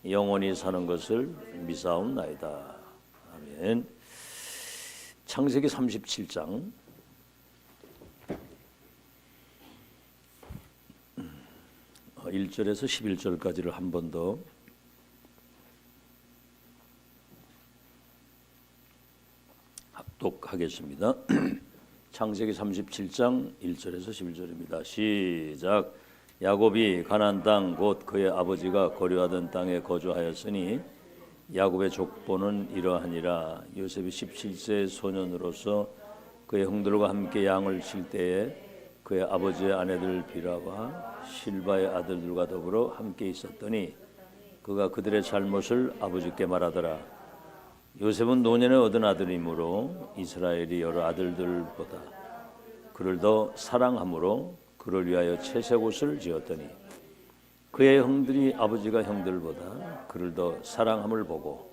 영원히 사는 것을 미사옵나이다. 아멘. 창세기 37장 1절에서 11절까지를 한 번 더 합독하겠습니다. 창세기 37장 1절에서 11절입니다. 시작. 야곱이 가나안 땅 곧 그의 아버지가 거류하던 땅에 거주하였으니 야곱의 족보는 이러하니라. 요셉이 17세 소년으로서 그의 형들과 함께 양을 칠 때에 그의 아버지의 아내들 비라와 실바의 아들들과 더불어 함께 있었더니 그가 그들의 잘못을 아버지께 말하더라. 요셉은 노년에 얻은 아들이므로 이스라엘이 여러 아들들보다 그를 더 사랑함으로 그를 위하여 채색 옷을 지었더니 그의 형들이 아버지가 형들보다 그를 더 사랑함을 보고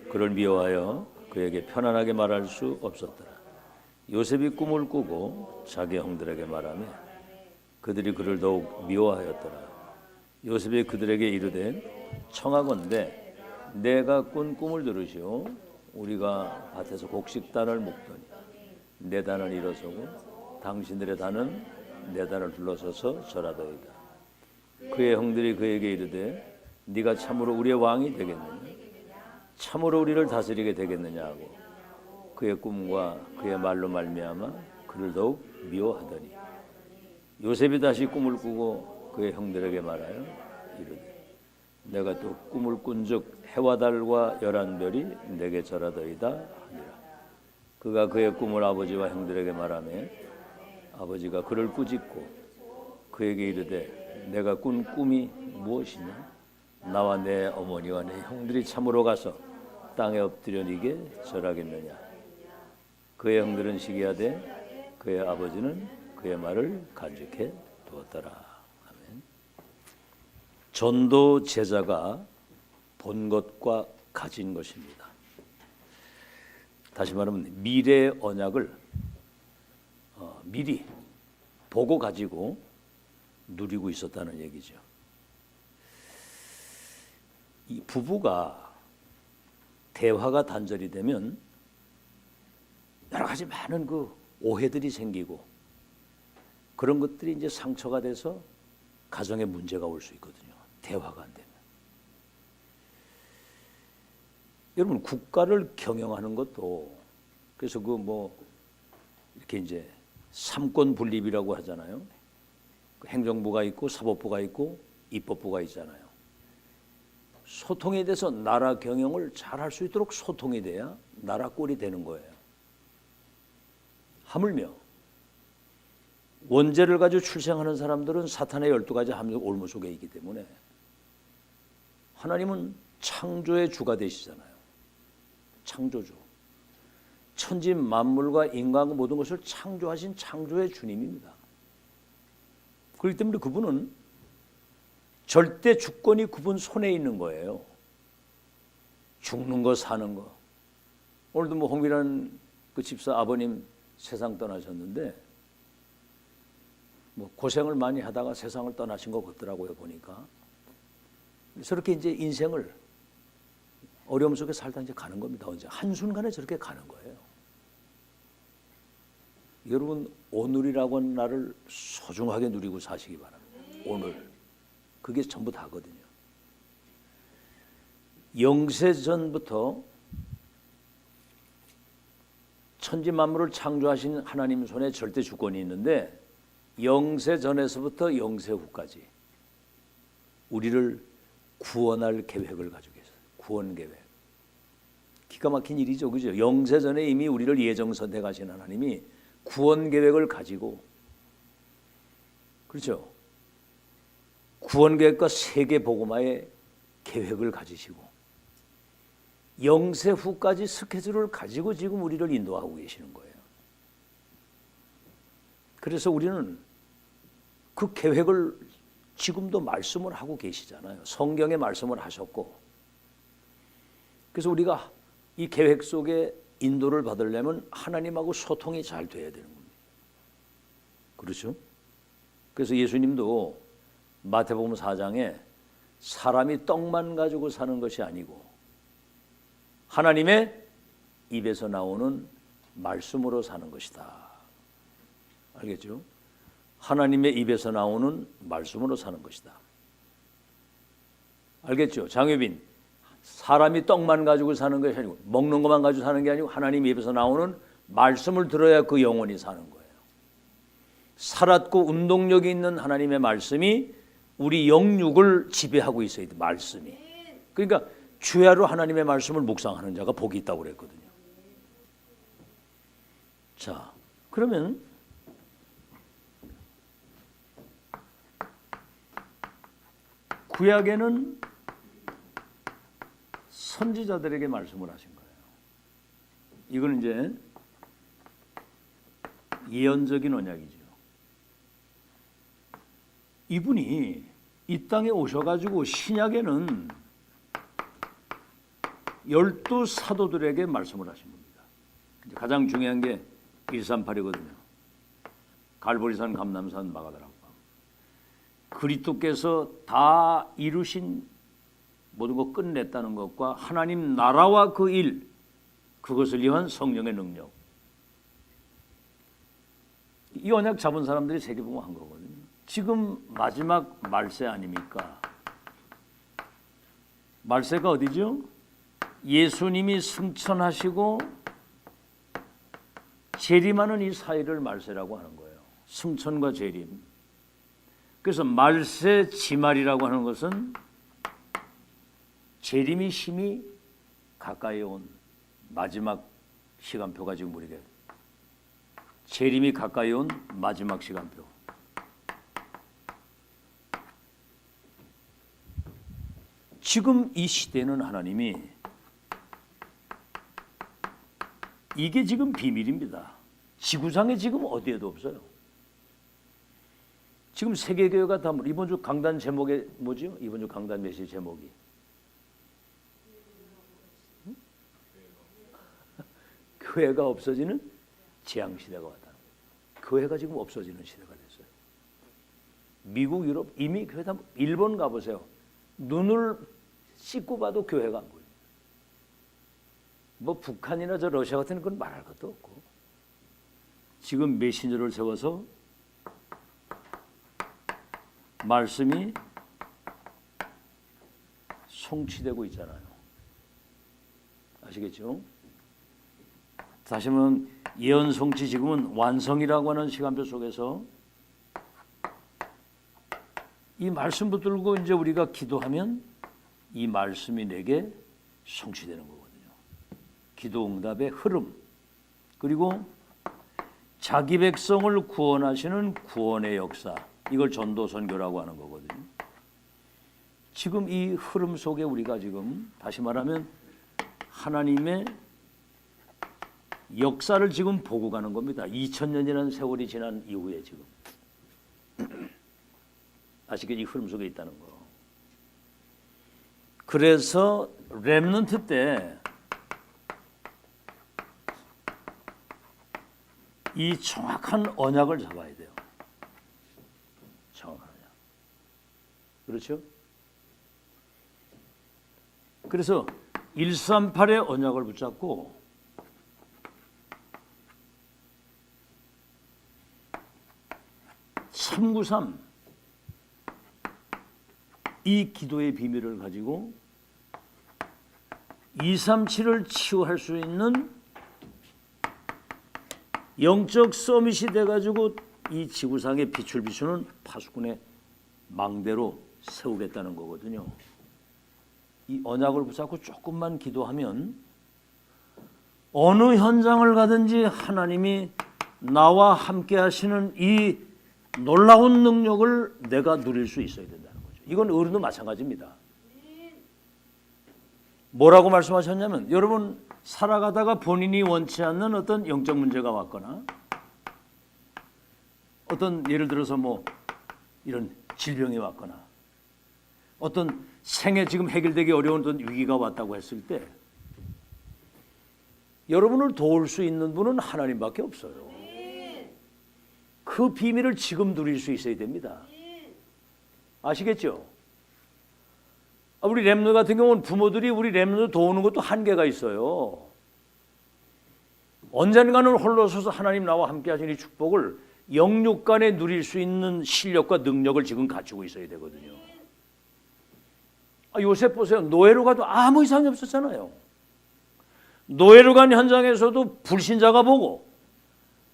그를 미워하여 그에게 편안하게 말할 수 없었더라. 요셉이 꿈을 꾸고 자기 형들에게 말하며 그들이 그를 더욱 미워하였더라. 요셉이 그들에게 이르되 청하건대 내가 꾼 꿈을 들으시오. 우리가 밭에서 곡식단을 묶더니 내 단은 일어서고 당신들의 단은 내 단을 둘러서서 절하더이다. 그의 형들이 그에게 이르되 네가 참으로 우리의 왕이 되겠느냐? 참으로 우리를 다스리게 되겠느냐 하고 그의 꿈과 그의 말로 말미암아 그를 더욱 미워하더니 요셉이 다시 꿈을 꾸고 그의 형들에게 말하여 이르되 내가 또 꿈을 꾼즉 해와 달과 11별이 내게 절하더이다 하니라. 그가 그의 꿈을 아버지와 형들에게 말하며 아버지가 그를 꾸짖고 그에게 이르되 내가 꾼 꿈이 무엇이냐? 나와 내 어머니와 내 형들이 참으로 가서 땅에 엎드려 네게 절하겠느냐? 그의 형들은 시기하되 그의 아버지는 그의 말을 간직해 두었더라. 아멘. 전도 제자가 본 것과 가진 것입니다. 다시 말하면 미래의 언약을 미리 보고 가지고 누리고 있었다는 얘기죠. 이 부부가 대화가 단절이 되면 여러 가지 많은 그 오해들이 생기고 그런 것들이 이제 상처가 돼서 가정에 문제가 올 수 있거든요. 대화가 안 되면. 여러분 국가를 경영하는 것도 그래서 그 뭐 이렇게 이제 삼권 분립이라고 하잖아요. 행정부가 있고 사법부가 있고 입법부가 있잖아요. 소통에 대해서 나라 경영을 잘 할 수 있도록 소통이 돼야 나라 꼴이 되는 거예요. 하물며 원죄를 가지고 출생하는 사람들은 사탄의 12가지 함정 올무 속에 있기 때문에 하나님은 창조의 주가 되시잖아요. 창조주. 천지 만물과 인간과 모든 것을 창조하신 창조의 주님입니다. 그렇기 때문에 그분은 절대 주권이 그분 손에 있는 거예요. 죽는 거 사는 거. 오늘도 뭐 홍비라는 그 집사 아버님 세상 떠나셨는데 뭐 고생을 많이 하다가 세상을 떠나신 것 같더라고요 보니까. 저렇게 이제 인생을 어려움 속에 살다 이제 가는 겁니다. 언제 한순간에 저렇게 가는 거예요. 여러분 오늘이라고 하는 날을 소중하게 누리고 사시기 바랍니다. 오늘 그게 전부 다거든요. 영세전부터 천지 만물을 창조하신 하나님 손에 절대 주권이 있는데 영세전에서부터 영세후까지 우리를 구원할 계획을 가지고 계세요. 구원 계획. 기가 막힌 일이죠. 그죠? 영세전에 이미 우리를 예정 선택하신 하나님이 구원 계획을 가지고 그렇죠? 구원 계획과 세계 복음화의 계획을 가지시고 영세 후까지 스케줄을 가지고 지금 우리를 인도하고 계시는 거예요. 그래서 우리는 그 계획을 지금도 말씀을 하고 계시잖아요. 성경에 말씀을 하셨고 그래서 우리가 이 계획 속에 인도를 받으려면 하나님하고 소통이 잘 돼야 되는 겁니다. 그렇죠? 그래서 예수님도 마태복음 4장에 사람이 떡만 가지고 사는 것이 아니고 하나님의 입에서 나오는 말씀으로 사는 것이다. 알겠죠? 하나님의 입에서 나오는 말씀으로 사는 것이다. 알겠죠? 장효빈, 사람이 떡만 가지고 사는 것이 아니고 먹는 것만 가지고 사는 게 아니고 하나님 입에서 나오는 말씀을 들어야 그 영혼이 사는 거예요. 살았고 운동력이 있는 하나님의 말씀이 우리 영육을 지배하고 있어야 돼. 말씀이. 그러니까 주야로 하나님의 말씀을 묵상하는 자가 복이 있다고 그랬거든요. 자, 그러면 구약에는 선지자들에게 말씀을 하신 거예요. 이건 이제 예언적인 언약이죠. 이분이 이 땅에 오셔가지고 신약에는 12사도들에게 말씀을 하신 겁니다. 가장 중요한 게 138이거든요. 갈보리산, 감람산, 마가다락방. 그리스도께서 다 이루신 모든 것 끝냈다는 것과 하나님 나라와 그 일, 그것을 위한 성령의 능력. 이 언약 잡은 사람들이 세계복음 한 거거든요. 지금 마지막 말세 아닙니까? 말세가 어디죠? 예수님이 승천하시고 재림하는 이 사이를 말세라고 하는 거예요. 승천과 재림. 그래서 말세 지말이라고 하는 것은 재림이 심히 가까이 온 마지막 시간표가 지금 우리에게 재림이 가까이 온 마지막 시간표. 지금 이 시대는 하나님이 이게 지금 비밀입니다. 지구상에 지금 어디에도 없어요. 지금 세계교회가 다 이번 주 강단 제목이 뭐죠? 이번 주 강단 메시지 제목이 교회가 없어지는 재앙시대가 왔다. 교회가 지금 없어지는 시대가 됐어요. 미국, 유럽 이미 교회 다 일본 가보세요. 눈을 씻고 봐도 교회가 안 보여요. 뭐 북한이나 저 러시아 같은 건 말할 것도 없고 지금 메신저를 세워서 말씀이 성취되고 있잖아요. 아시겠죠? 다시 한번 예언 성취 지금은 완성이라고 하는 시간표 속에서 이 말씀 붙들고 이제 우리가 기도하면 이 말씀이 내게 성취되는 거거든요. 기도 응답의 흐름, 그리고 자기 백성을 구원하시는 구원의 역사, 이걸 전도 선교라고 하는 거거든요. 지금 이 흐름 속에 우리가 지금 다시 말하면 하나님의 역사를 지금 보고 가는 겁니다. 2000년이라는 세월이 지난 이후에 지금 아시겠죠? 이 흐름 속에 있다는 거. 그래서 렘넌트 때 이 정확한 언약을 잡아야 돼요. 정확한 언약. 그렇죠? 그래서 138의 언약을 붙잡고 (393) 이 기도의 비밀을 가지고 237을 치유할 수 있는 영적 서밋이 돼가지고 이 지구상에 빛을 비추는 파수꾼의 망대로 세우겠다는 거거든요. 이 언약을 붙잡고 조금만 기도하면 어느 현장을 가든지 하나님이 나와 함께 하시는 이 놀라운 능력을 내가 누릴 수 있어야 된다는 거죠. 이건 어른도 마찬가지입니다. 뭐라고 말씀하셨냐면, 여러분 살아가다가 본인이 원치 않는 어떤 영적 문제가 왔거나 어떤 예를 들어서 뭐 이런 질병이 왔거나 어떤 생에 지금 해결되기 어려운 어떤 위기가 왔다고 했을 때 여러분을 도울 수 있는 분은 하나님밖에 없어요. 그 비밀을 지금 누릴 수 있어야 됩니다. 아시겠죠? 우리 렘넌트 같은 경우는 부모들이 우리 렘넌트 도우는 것도 한계가 있어요. 언젠가는 홀로 서서 하나님 나와 함께 하시는 이 축복을 영육간에 누릴 수 있는 실력과 능력을 지금 갖추고 있어야 되거든요. 요셉 보세요. 노예로 가도 아무 이상이 없었잖아요. 노예로 간 현장에서도 불신자가 보고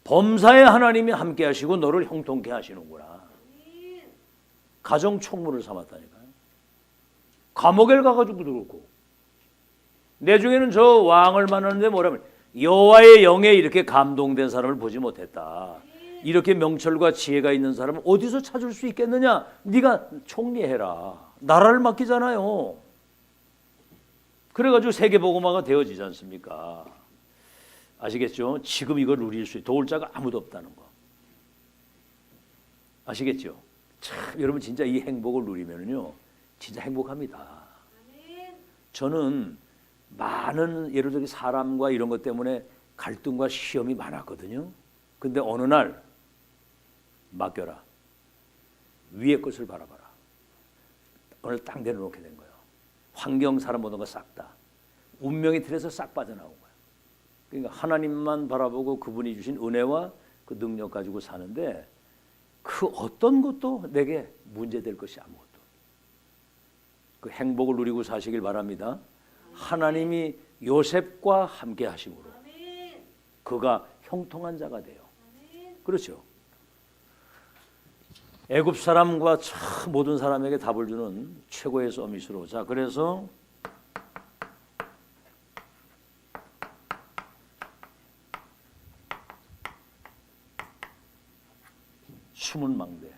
범사에 하나님이 함께 하시고 너를 형통케 하시는구나. 가정 총무를 삼았다니까요. 감옥에 가가지고 그렇고 내중에는 저 왕을 만나는데 뭐라면 여호와의 영에 이렇게 감동된 사람을 보지 못했다. 이렇게 명철과 지혜가 있는 사람은 어디서 찾을 수 있겠느냐? 네가 총리해라. 나라를 맡기잖아요. 그래가지고 세계복음화가 되어지지 않습니까? 아시겠죠? 지금 이걸 누릴 수 도울 자가 아무도 없다는 거. 아시겠죠? 참 여러분 진짜 이 행복을 누리면은요 진짜 행복합니다. 저는 많은 예를 들어 사람과 이런 것 때문에 갈등과 시험이 많았거든요. 근데 어느 날 맡겨라. 위의 것을 바라봐라. 오늘 딱 내려놓게 된 거예요. 환경 사람 모든 거 싹 다. 운명의 틀에서 싹 빠져나온 거예요. 그러니까 하나님만 바라보고 그분이 주신 은혜와 그 능력 가지고 사는데 그 어떤 것도 내게 문제될 것이 아무것도. 그 행복을 누리고 사시길 바랍니다. 하나님이 요셉과 함께 하심으로 그가 형통한 자가 돼요. 그렇죠. 애굽 사람과 모든 사람에게 답을 주는 최고의 서밋으로. 자, 그래서 숨은 망대.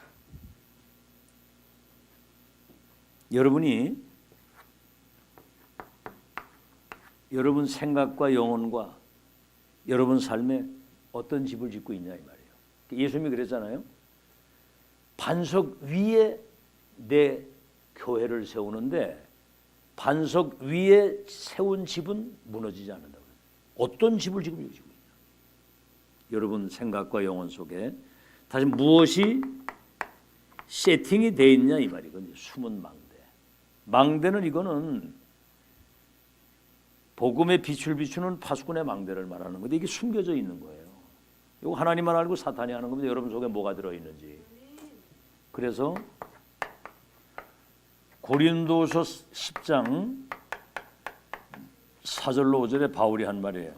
여러분이 여러분 생각과 영혼과 여러분 삶에 어떤 집을 짓고 있냐 이 말이에요. 예수님이 그랬잖아요. 반석 위에 내 교회를 세우는데 반석 위에 세운 집은 무너지지 않는다고. 어떤 집을 지금 지고 있냐. 여러분 생각과 영혼 속에 다시 무엇이 세팅이 돼 있냐 이 말이거든요. 숨은 망대. 망대는 이거는 복음의 빛을 비추는 파수꾼의 망대를 말하는 건데 이게 숨겨져 있는 거예요. 이거 하나님만 알고 사탄이 하는 겁니다. 여러분 속에 뭐가 들어있는지. 그래서 고린도서 10장 4절로 5절에 바울이 한 말이에요.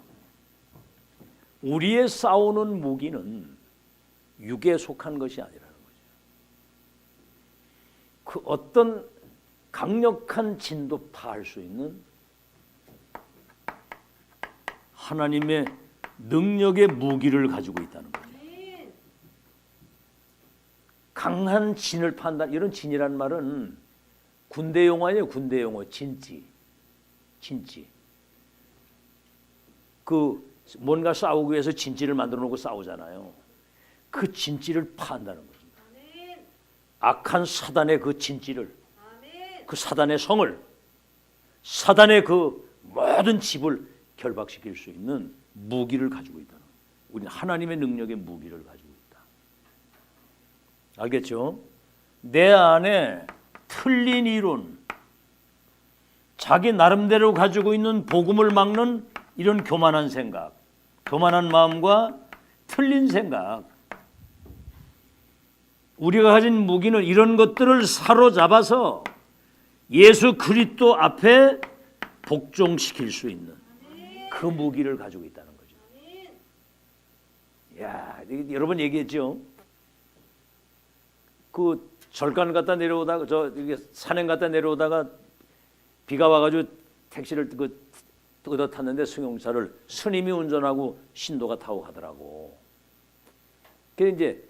우리의 싸우는 무기는 육에 속한 것이 아니라는 거죠. 그 어떤 강력한 진도 파할 수 있는 하나님의 능력의 무기를 가지고 있다는 거죠. 강한 진을 판단. 이런 진이란 말은 군대 용어예요. 군대 용어. 진지. 그 뭔가 싸우기 위해서 진지를 만들어 놓고 싸우잖아요. 그 진지를 파한다는 것입니다. 악한 사단의 그 진지를, 그 사단의 성을, 사단의 그 모든 집을 결박시킬 수 있는 무기를 가지고 있다는 거예요. 우리는 하나님의 능력의 무기를 가지고 있다. 알겠죠? 내 안에 틀린 이론, 자기 나름대로 가지고 있는 복음을 막는 이런 교만한 생각, 교만한 마음과 틀린 생각, 우리가 가진 무기는 이런 것들을 사로잡아서 예수 그리스도 앞에 복종시킬 수 있는 그 무기를 가지고 있다는 거죠. 야, 여러분 얘기했죠. 그 절간 갔다 내려오다가 산행 갔다 내려오다가 비가 와가지고 택시를 뜯어 탔는데 승용차를 스님이 운전하고 신도가 타고 가더라고. 그래서 이제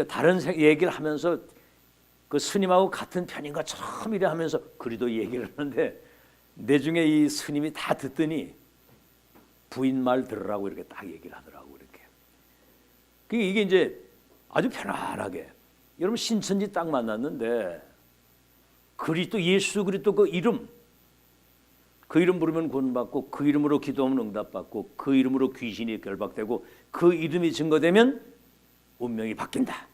다른 얘기를 하면서 그 스님하고 같은 편인가 처음 이래 하면서 그리도 얘기를 하는데 내중에 이 스님이 다 듣더니 부인 말 들으라고 이렇게 딱 얘기를 하더라고. 이렇게 이게 이제 아주 편안하게 여러분 신천지 딱 만났는데 그리스도 예수 그리스도 그 이름, 그 이름 부르면 구원받고 그 이름으로 기도하면 응답받고 그 이름으로 귀신이 결박되고 그 이름이 증거되면 운명이 바뀐다.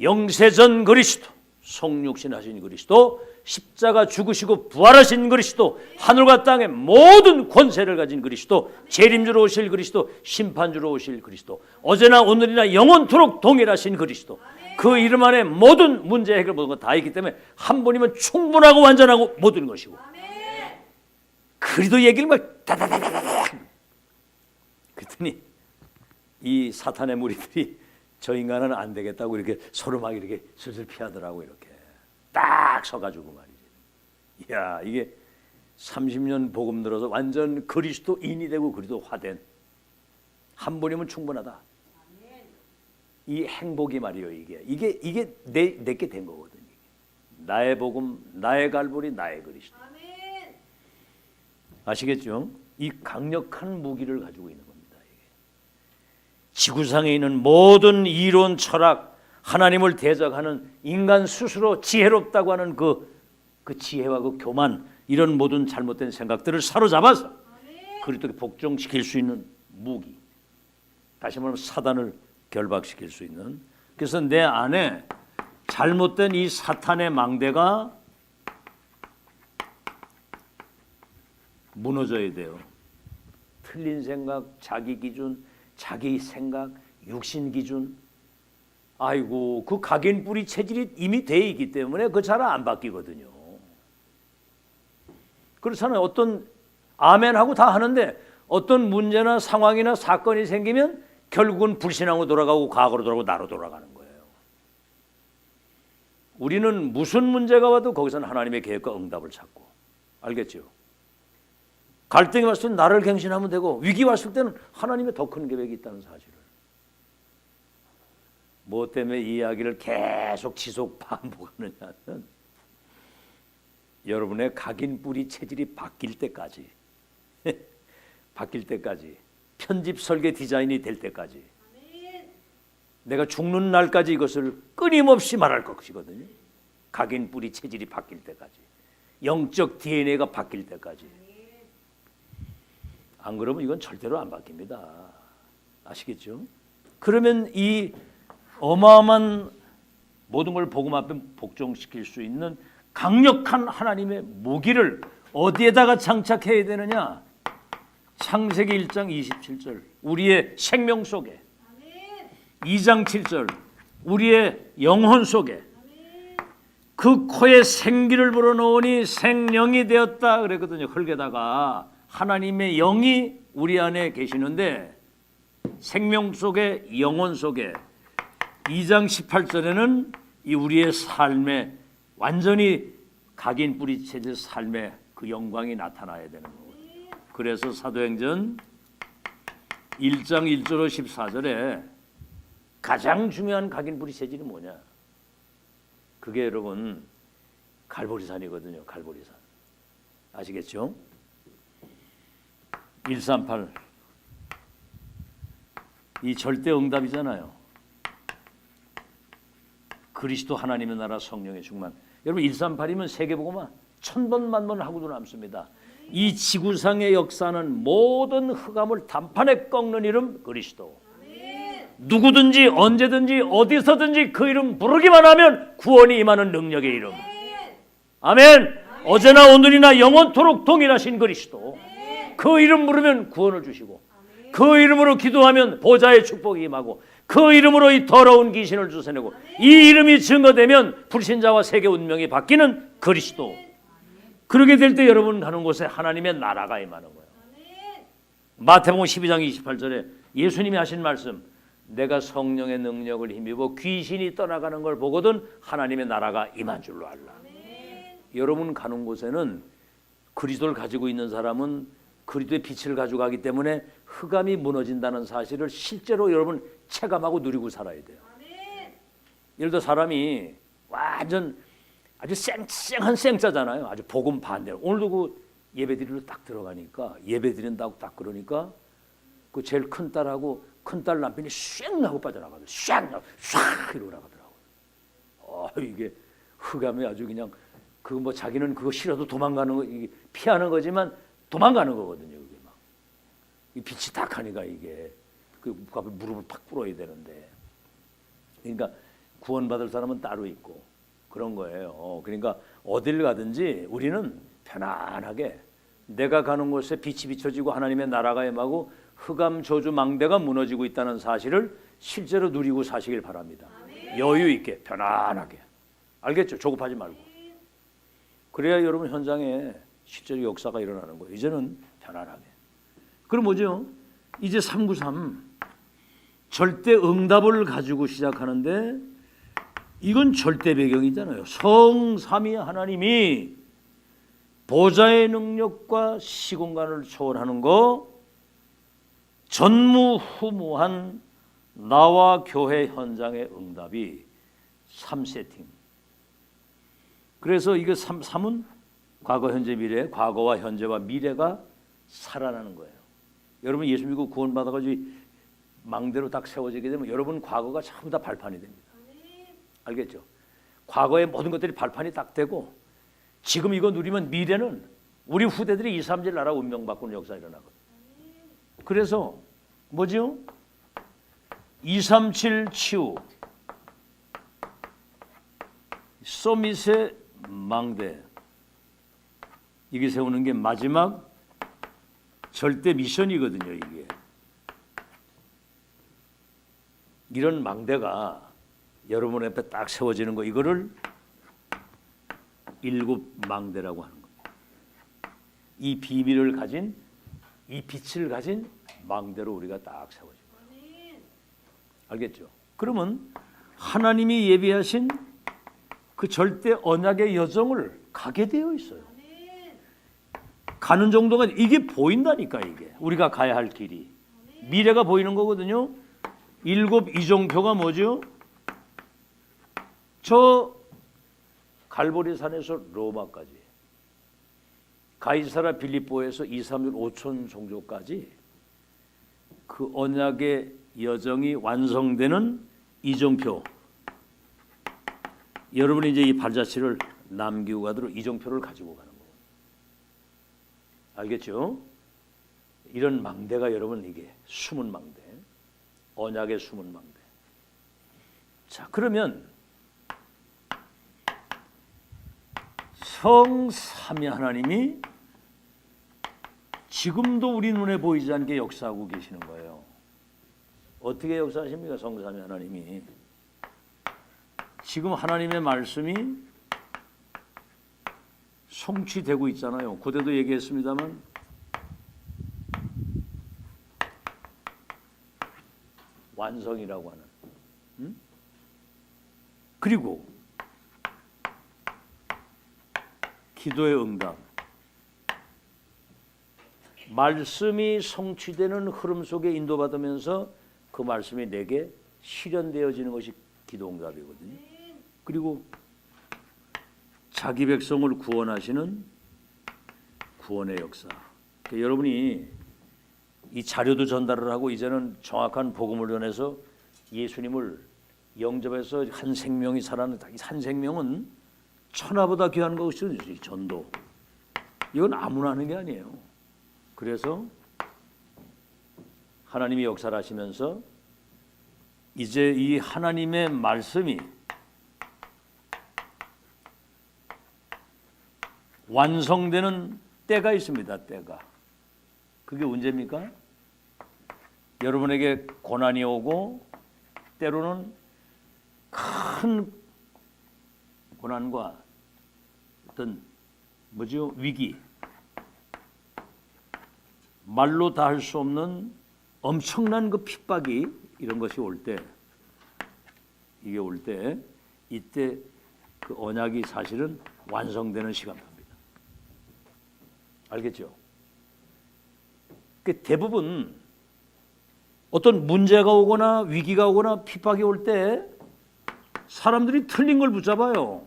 영세전 그리스도, 성육신 하신 그리스도, 십자가 죽으시고 부활하신 그리스도, 하늘과 땅의 모든 권세를 가진 그리스도, 재림주로 오실 그리스도, 심판주로 오실 그리스도, 어제나 오늘이나 영원토록 동일하신 그리스도, 그 이름 안에 모든 문제 해결 모든 것 다 있기 때문에 한 분이면 충분하고 완전하고 모든 것이고, 그리도 얘기를 막 다다다다다 그랬더니 이 사탄의 무리들이 저 인간은 안 되겠다고 이렇게 서로 막 이렇게 슬슬 피하더라고. 이렇게 딱 서가지고 말이지. 이야, 이게 30년 복음 들어서 완전 그리스도인이 되고 그리스도화된 한 분이면 충분하다. 이 행복이 말이요, 이게 내게 된 거거든요. 나의 복음, 나의 갈보리, 나의 그리스도. 아시겠죠? 이 강력한 무기를 가지고 있는 겁니다. 지구상에 있는 모든 이론, 철학, 하나님을 대적하는 인간 스스로 지혜롭다고 하는 그 지혜와 그 교만, 이런 모든 잘못된 생각들을 사로잡아서 그리스도께 복종시킬 수 있는 무기, 다시 말하면 사단을 결박시킬 수 있는. 그래서 내 안에 잘못된 이 사탄의 망대가 무너져야 돼요. 틀린 생각, 자기 기준, 자기 생각, 육신 기준. 아이고, 그 각인 뿌리 체질이 이미 돼 있기 때문에 그 잘 안 바뀌거든요. 그렇잖아요. 어떤 아멘하고 다 하는데 어떤 문제나 상황이나 사건이 생기면 결국은 불신앙으로 돌아가고 과거로 돌아가고 나로 돌아가는 거예요. 우리는 무슨 문제가 와도 거기서는 하나님의 계획과 응답을 찾고, 알겠죠? 갈등이 왔을 때는 나를 갱신하면 되고, 위기 왔을 때는 하나님의 더 큰 계획이 있다는 사실을. 뭐 때문에 이 이야기를 계속 지속 반복하느냐는 여러분의 각인 뿌리 체질이 바뀔 때까지 바뀔 때까지, 편집 설계 디자인이 될 때까지, 내가 죽는 날까지 이것을 끊임없이 말할 것이거든요. 각인 뿌리 체질이 바뀔 때까지, 영적 DNA가 바뀔 때까지. 안 그러면 이건 절대로 안 바뀝니다. 아시겠죠? 그러면 이 어마어마한 모든 걸 복음 앞에 복종시킬 수 있는 강력한 하나님의 무기를 어디에다가 장착해야 되느냐? 창세기 1장 27절 우리의 생명 속에, 2장 7절 우리의 영혼 속에, 그 코에 생기를 불어넣으니 생명이 되었다 그랬거든요. 흙에다가 하나님의 영이 우리 안에 계시는데, 생명 속에, 영혼 속에 2장 18절에는 이 우리의 삶에 완전히 각인 뿌리채질 삶의 그 영광이 나타나야 되는 거예요. 그래서 사도행전 1장 1절로 14절에 가장 중요한 각인 뿌리채질이 뭐냐? 그게 여러분 갈보리산이거든요. 갈보리산. 아시겠죠? 138 이 절대 응답이잖아요. 그리스도 하나님의 나라 성령의 충만. 여러분 138이면 세계복음화 1000번 만번 하고도 남습니다. 이 지구상의 역사는 모든 흑암을 단판에 꺾는 이름 그리스도. 누구든지 언제든지 어디서든지 그 이름 부르기만 하면 구원이 임하는 능력의 이름. 아멘. 어제나 오늘이나 영원토록 동일하신 그리스도. 그 이름 부르면 구원을 주시고, 그 이름으로 기도하면 보좌의 축복이 임하고, 그 이름으로 이 더러운 귀신을 쫓아내고, 이 이름이 증거되면 불신자와 세계 운명이 바뀌는 그리스도. 그렇게 될 때 여러분 가는 곳에 하나님의 나라가 임하는 거예요. 마태복음 12장 28절에 예수님이 하신 말씀, 내가 성령의 능력을 힘입어 귀신이 떠나가는 걸 보거든 하나님의 나라가 임한 줄로 알라. 여러분 가는 곳에는 그리스도를 가지고 있는 사람은 그리스도의 빛을 가지고 가기 때문에 흑암이 무너진다는 사실을 실제로 여러분 체감하고 누리고 살아야 돼요. 예를 들어 사람이 완전 아주 쌩쌩한 생짜잖아요. 아주 복음 반대로. 오늘도 그 예배드리러 딱 들어가니까, 예배드린다고 딱 그러니까 그 제일 큰 딸하고 큰 딸 남편이 쉥 하고 빠져나가더라고요. 쉥 하고 쉥 이러고 나가더라고요. 이게 흑암이 아주 그냥 그 뭐 자기는 그거 싫어도 도망가는 거, 이게 피하는 거지만 도망가는 거거든요. 이게 막 이 빛이 딱 하니까 이게 그 무릎을 팍 꿇어야 되는데, 그러니까 구원받을 사람은 따로 있고 그런 거예요. 그러니까 어딜 가든지 우리는 편안하게 내가 가는 곳에 빛이 비춰지고 하나님의 나라가 임하고 흑암 저주 망대가 무너지고 있다는 사실을 실제로 누리고 사시길 바랍니다. 여유 있게 편안하게. 알겠죠? 조급하지 말고. 그래야 여러분 현장에 실제로 역사가 일어나는 거예요. 이제는 편안하게. 그럼 뭐죠? 이제 393 절대 응답을 가지고 시작하는데 이건 절대 배경이잖아요. 성삼위 하나님이 보좌의 능력과 시공간을 초월하는 거, 전무후무한 나와 교회 현장의 응답이 3세팅. 그래서 이게 3은 과거, 현재, 미래, 과거와 현재와 미래가 살아나는 거예요. 여러분 예수 믿고 구원받아가지고 망대로 딱 세워지게 되면 여러분 과거가 전부 다 발판이 됩니다. 알겠죠? 과거의 모든 것들이 발판이 딱 되고 지금 이거 누리면 미래는 우리 후대들이 2, 3질 나라 운명 바꾸는 역사 일어나거든요. 그래서 뭐지요? 237 치유 서밋의 망대 이게 세우는 게 마지막 절대 미션이거든요. 이게 이런 망대가 여러분 앞에 딱 세워지는 거 이거를 일곱 망대라고 하는 겁니다. 이 비밀을 가진 이 빛을 가진 망대로 우리가 딱 세워지고 알겠죠? 그러면 하나님이 예비하신 그 절대 언약의 여정을 가게 되어 있어요. 가는 정도가 이게 보인다니까. 이게 우리가 가야 할 길이 미래가 보이는 거거든요. 일곱 이정표가 뭐죠? 저 갈보리산에서 로마까지, 가이사라 빌립보에서 2, 3일 5천 종족까지 그 언약의 여정이 완성되는 이정표. 여러분이 이제 이 발자취를 남기고 가도록 이정표를 가지고 가는 거예요. 알겠죠? 이런 망대가 여러분 이게 숨은 망대, 언약의 숨은 망대. 자, 그러면 성삼위 하나님이 지금도 우리 눈에 보이지 않게 역사하고 계시는 거예요. 어떻게 역사하십니까? 성삼위 하나님이 지금 하나님의 말씀이 성취되고 있잖아요. 그때도 얘기했습니다만 완성이라고 하는. 그리고 기도의 응답. 말씀이 성취되는 흐름 속에 인도받으면서 그 말씀이 내게 실현되어지는 것이 기도 응답이거든요. 그리고 자기 백성을 구원하시는 구원의 역사. 그러니까 여러분이 이 자료도 전달을 하고 이제는 정확한 복음을 전해서 예수님을 영접해서 한 생명이 살아나는 한 생명은 천하보다 귀한 것이 전도. 이건 아무나 하는 게 아니에요. 그래서 하나님이 역사를 하시면서 이제 이 하나님의 말씀이 완성되는 때가 있습니다. 때가. 그게 언제입니까? 여러분에게 고난이 오고 때로는 큰 고난과 어떤 뭐죠? 위기, 말로 다 할 수 없는 엄청난 그 핍박이 이런 것이 올 때, 이게 올 때 이때 그 언약이 사실은 완성되는 시간입니다. 알겠죠? 그 대부분 어떤 문제가 오거나 위기가 오거나 핍박이 올 때 사람들이 틀린 걸 붙잡아요.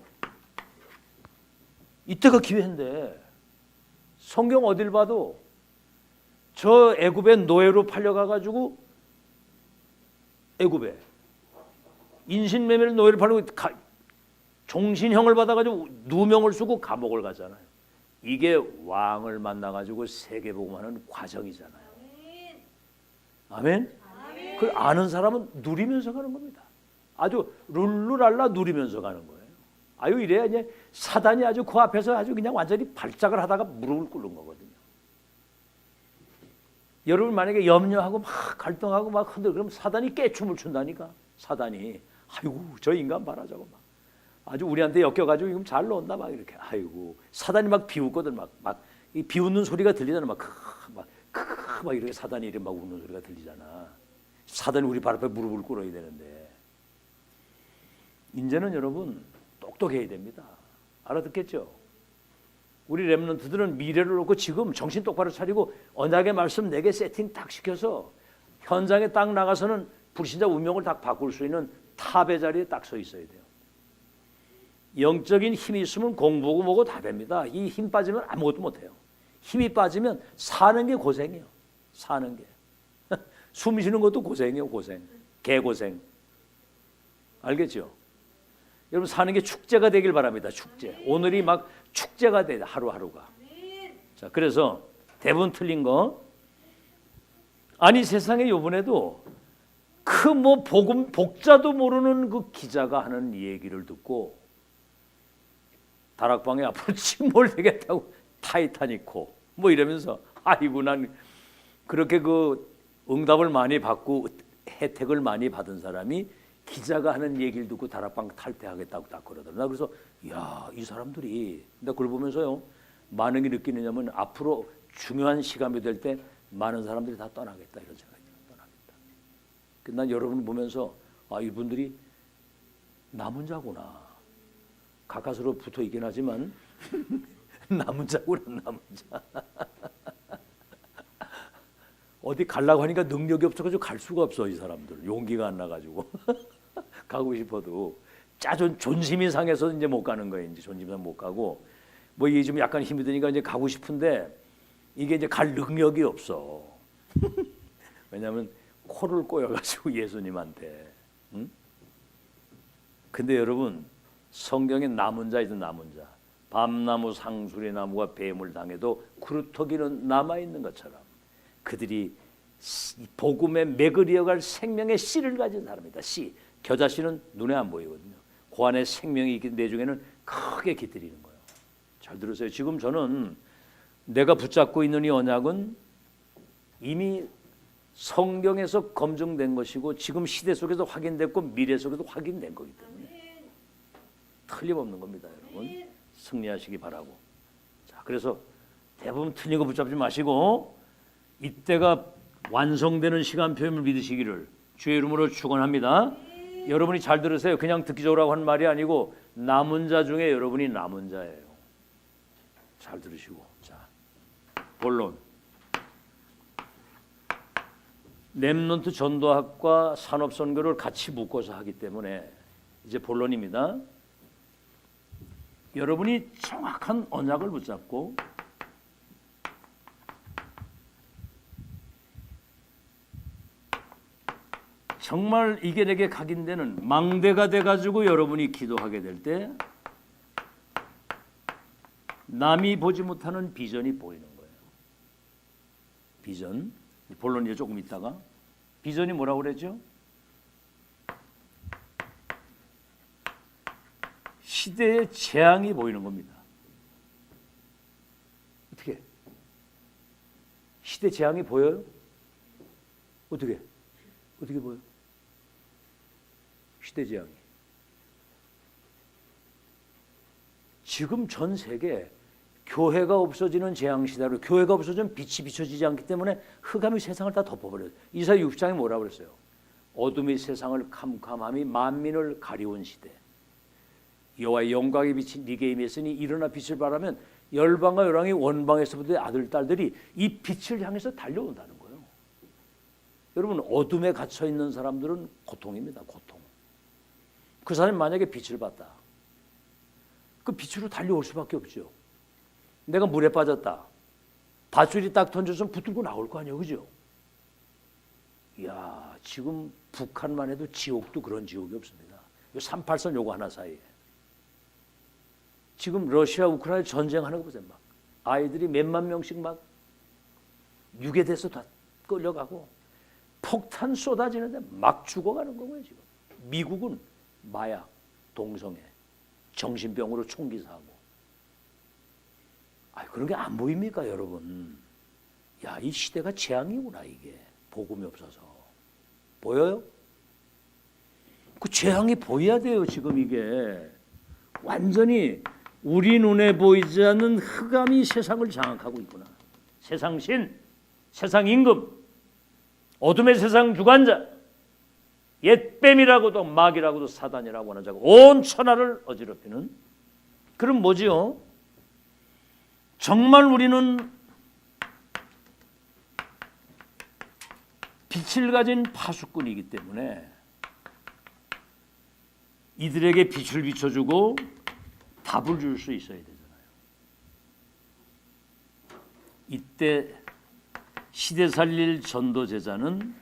이때가 기회인데 성경 어딜 봐도 저 애굽의 노예로 팔려가가지고 애굽에 인신매매를 노예를 팔고 종신형을 받아가지고 누명을 쓰고 감옥을 가잖아요. 이게 왕을 만나가지고 세계복음하는 과정이잖아요. 아멘? 그걸 아는 사람은 누리면서 가는 겁니다. 아주 룰루랄라 누리면서 가는 거예요. 아유 이래야 이제 사단이 아주 그 앞에서 아주 그냥 완전히 발작을 하다가 무릎을 꿇는 거거든요. 여러분 만약에 염려하고 막 갈등하고 막 흔들 그러면 사단이 깨춤을 춘다니까. 사단이 아이고 저 인간 봐라 저거 막 아주 우리한테 엮여가지고 지금 잘 논다 막 이렇게 아이고 사단이 막 비웃거든 막 이 비웃는 소리가 들리잖아 막 이렇게 사단이 이렇게 막 웃는 소리가 들리잖아. 사단이 우리 발 앞에 무릎을 꿇어야 되는데 이제는 여러분 똑똑해야 됩니다. 알아듣겠죠? 우리 렘넌트들은 미래를 놓고 지금 정신 똑바로 차리고 언약의 말씀 4개 세팅 딱 시켜서 현장에 딱 나가서는 불신자 운명을 딱 바꿀 수 있는 탑의 자리에 딱 서 있어야 돼요. 영적인 힘이 있으면 공부고 뭐고 다 됩니다. 이 힘 빠지면 아무것도 못해요. 힘이 빠지면 사는 게 고생이에요. 사는 게. 숨 쉬는 것도 고생이에요. 고생. 개고생. 알겠죠? 여러분 사는 게 축제가 되길 바랍니다. 축제. 오늘이 막 축제가 돼 하루하루가. 자, 그래서 대부분 틀린 거. 아니 세상에 요번에도 그 뭐 복자도 모르는 그 기자가 하는 얘기를 듣고 다락방에 앞으로 침몰되겠다고 타이타닉호 뭐 이러면서 아이고 난 그렇게 그 응답을 많이 받고 혜택을 많이 받은 사람이 기자가 하는 얘기를 듣고 다락방 탈퇴하겠다고 딱 그러더라고요. 나 그래서 야, 이 사람들이 나 그걸 보면서요 많은 게 느끼느냐면 앞으로 중요한 시간이 될 때 많은 사람들이 다 떠나겠다 이런 생각이 들어요. 떠나겠다. 난 여러분 보면서 아 이분들이 남은 자구나. 가까스로 붙어 있긴 하지만 남은 자구나 남은 자. 어디 가려고 하니까 능력이 없어가지고 갈 수가 없어 이 사람들. 용기가 안 나가지고 가고 싶어도 존심이 상해서 이제 못 가는 거예요. 이제 존심이 상해 못 가고 뭐 이게 좀 약간 힘이 드니까 이제 가고 싶은데 이게 이제 갈 능력이 없어. 왜냐하면 코를 꼬여가지고 예수님한테. 응? 근데 여러분 성경에 남은 자 있는 남은 자. 밤나무 상수리 나무가 뱀을 당해도 구루터기는 남아 있는 것처럼 그들이 복음의 맥을 이어갈 생명의 씨를 가진 사람이다. 씨. 겨자씨는 눈에 안 보이거든요. 그 안에 생명이 있기 내 중에는 크게 깃들이는 거예요. 잘 들으세요. 지금 저는 내가 붙잡고 있는 이 언약은 이미 성경에서 검증된 것이고 지금 시대 속에서 확인됐고 미래 속에도 확인된 거기 때문에 틀림없는 겁니다. 여러분 승리하시기 바라고. 자, 그래서 대부분 틀린 거 붙잡지 마시고 이때가 완성되는 시간표임을 믿으시기를 주의 이름으로 축원합니다. 여러분이 잘 들으세요. 그냥 듣기 좋으라고 한 말이 아니고 남은 자 중에 여러분이 남은 자예요. 잘 들으시고. 자, 본론. 렘넌트 전도학과 산업선교를 같이 묶어서 하기 때문에 이제 본론입니다. 여러분이 정확한 언약을 붙잡고 정말 이게 내게 각인되는 망대가 돼가지고 여러분이 기도하게 될 때 남이 보지 못하는 비전이 보이는 거예요. 비전. 본론 이제 조금 있다가 비전이 뭐라고 그랬죠? 시대의 재앙이 보이는 겁니다. 어떻게? 시대 재앙이 보여요? 어떻게 보여? 시대 재앙이. 지금 전 세계 교회가 없어지는 재앙 시대로 교회가 없어지면 빛이 비춰지지 않기 때문에 흑암이 세상을 다 덮어버려요. 이사야 6장에 뭐라고 그랬어요? 어둠이 세상을 캄캄함이 만민을 가리운 시대. 여호와의 영광이 비친 네게 임했으니 일어나 빛을 발하면 열방과 열왕이 원방에서부터 아들 딸들이 이 빛을 향해서 달려온다는 거예요. 여러분 어둠에 갇혀 있는 사람들은 고통입니다. 고통. 그 사람이 만약에 빛을 봤다. 그 빛으로 달려올 수밖에 없죠. 내가 물에 빠졌다. 밧줄이 딱 던져서 붙들고 나올 거 아니에요. 그죠? 이야, 지금 북한만 해도 지옥도 그런 지옥이 없습니다. 383 요거 하나 사이에. 지금 러시아 우크라이나 전쟁하는 거 보세요. 막 아이들이 몇만 명씩 막 유괴돼서 다 끌려가고 폭탄 쏟아지는데 막 죽어가는 거고요. 지금 미국은 마약, 동성애, 정신병으로 총기 사고. 그런 게 안 보입니까, 여러분? 야, 이 시대가 재앙이구나, 이게. 복음이 없어서. 보여요? 그 재앙이 보여야 돼요, 지금 이게. 완전히 우리 눈에 보이지 않는 흑암이 세상을 장악하고 있구나. 세상 신, 세상 임금, 어둠의 세상 주관자, 옛뱀이라고도 마귀라고도 사단이라고 하는 자가 온 천하를 어지럽히는. 그럼 뭐지요? 정말 우리는 빛을 가진 파수꾼이기 때문에 이들에게 빛을 비춰주고 답을 줄 수 있어야 되잖아요. 이때 시대 살릴 전도 제자는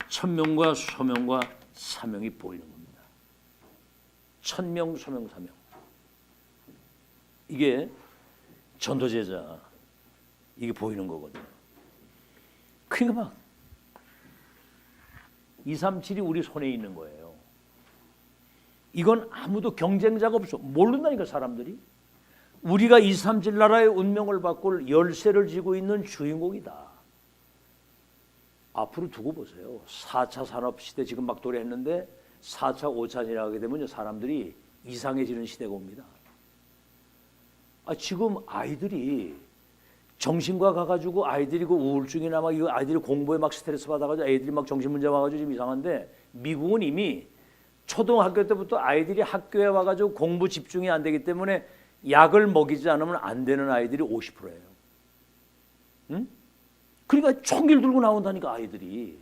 천명과 소명과 사명이 보이는 겁니다. 천명, 소명, 사명. 이게 전도 제자, 이게 보이는 거거든요. 그러니까 막 237이 우리 손에 있는 거예요. 이건 아무도 경쟁자가 없어. 모른다니까, 사람들이. 우리가 237 나라의 운명을 바꿀 열쇠를 쥐고 있는 주인공이다. 앞으로 두고 보세요. 4차 산업시대 지금 막 도래했는데 4차, 5차 지나가게 되면 사람들이 이상해지는 시대가 옵니다. 지금 아이들이 정신과 가가지고 아이들이 그 우울증이나 막 이거 아이들이 공부에 막 스트레스 받아가지고 아이들이 막 정신 문제 와가지고 지금 이상한데, 미국은 이미 초등학교 때부터 아이들이 학교에 와가지고 공부 집중이 안 되기 때문에 약을 먹이지 않으면 안 되는 아이들이 50%예요. 응? 그러니까 총기를 들고 나온다니까, 아이들이.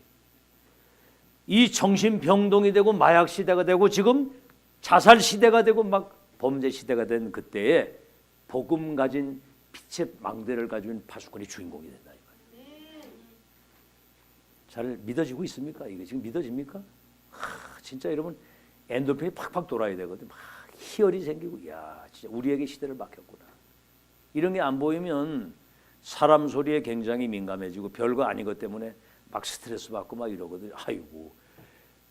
이 정신병동이 되고 마약 시대가 되고 지금 자살 시대가 되고 막 범죄 시대가 된 그때에 복음 가진 빛의 망대를 가진 파수꾼이 주인공이 된다, 이거예요. 잘 믿어지고 있습니까? 이게 지금 믿어집니까? 진짜 여러분, 엔도핀이 팍팍 돌아야 되거든. 막 희열이 생기고, 야, 진짜 우리에게 시대를 맡겼구나. 이런 게 안 보이면 사람 소리에 굉장히 민감해지고 별거 아닌 것 때문에 막 스트레스 받고 막 이러거든. 아이고,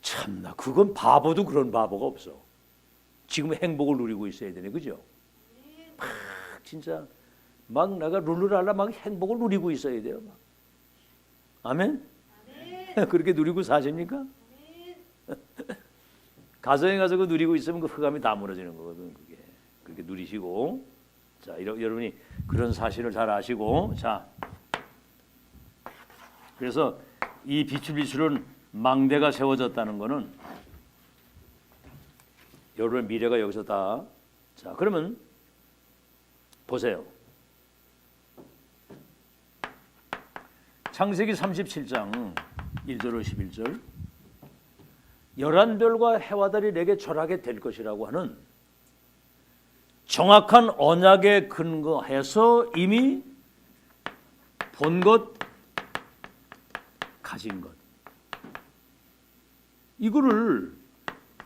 참나, 그건 바보도 그런 바보가 없어. 지금 행복을 누리고 있어야 되네, 그죠? 막 진짜 막 내가 룰루랄라 막 행복을 누리고 있어야 돼요. 막. 아멘? 아멘. 그렇게 누리고 사십니까? 아멘. 가정에 가서 그 누리고 있으면 그 흑암이 다 무너지는 거거든. 그게. 그렇게 누리시고, 자, 여러분이 그런 사실을 잘 아시고, 자, 그래서 이 빛을 비추는 망대가 세워졌다는 거는 여러분의 미래가 여기서 다. 자, 그러면 보세요. 창세기 37장 1절로 11절. 11별과 해와 달이 내게 절하게 될 것이라고 하는 정확한 언약에 근거해서 이미 본 것, 가진 것. 이거를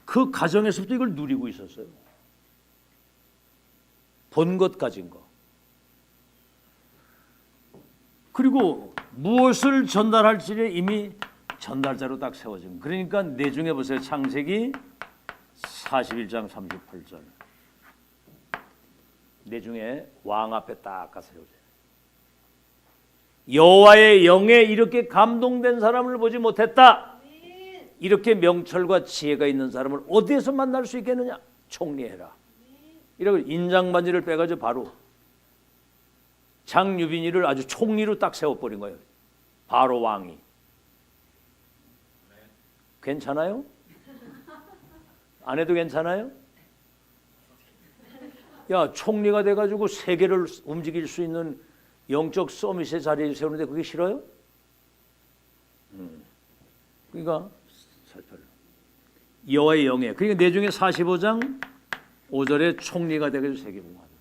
그 가정에서부터 이걸 누리고 있었어요. 본 것, 가진 것. 그리고 무엇을 전달할지를 이미 전달자로 딱 세워진. 그러니까 내중에 보세요. 창세기 41장 38절. 내중에 왕 앞에 딱 가서 세워져요. 여호와의 영에 이렇게 감동된 사람을 보지 못했다. 이렇게 명철과 지혜가 있는 사람을 어디에서 만날 수 있겠느냐? 총리해라. 이러고 인장반지를 빼가지고 바로 장유빈이를 아주 총리로 딱 세워버린 거예요. 바로 왕이. 괜찮아요? 안 해도 괜찮아요? 야, 총리가 돼가지고 세계를 움직일 수 있는 영적 서밋의 자리에 세우는데 그게 싫어요? 그러니까 살펴요. 여호와의 영에. 그러니까 내중에 45장 5절에 총리가 돼가지고 세계봉화하도록.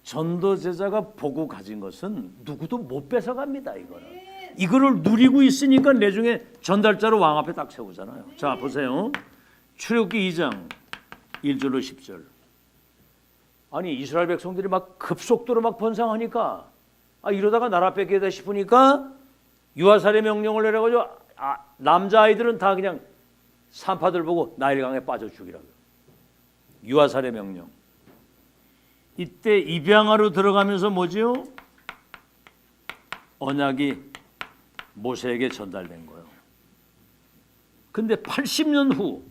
전도 제자가 보고 가진 것은 누구도 못 뺏어갑니다. 이거를 누리고 있으니까 내중에 전달자로 왕 앞에 딱 세우잖아요. 자, 보세요. 출애굽기 2장 1절로 10절. 아니, 이스라엘 백성들이 막 급속도로 막 번성하니까 이러다가 나라 뺏기다 싶으니까 유아살의 명령을 내려가지고 남자아이들은 다 그냥 산파들 보고 나일강에 빠져 죽이라고. 유아살의 명령. 이때 입양하러 들어가면서 뭐지요? 언약이 모세에게 전달된 거예요. 근데 80년 후,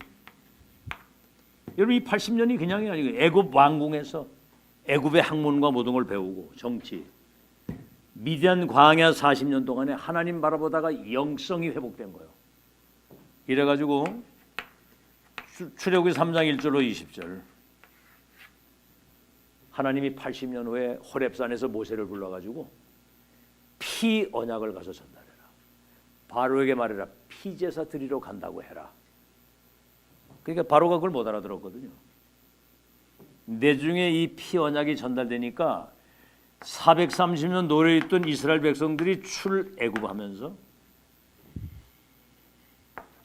여러분 이 80년이 그냥이 아니고 애굽 왕궁에서 애굽의 학문과 모든 걸 배우고 정치, 미디안 광야 40년 동안에 하나님 바라보다가 영성이 회복된 거예요. 이래가지고 출애굽기 3장 1절로 20절, 하나님이 80년 후에 호렙산에서 모세를 불러가지고 피 언약을 가서 전달해라. 바로에게 말해라. 피제사 드리러 간다고 해라. 그러니까 바로가 그걸 못 알아들었거든요. 내중에 이 피 언약이 전달되니까 430년 노래 있던 이스라엘 백성들이 출애굽하면서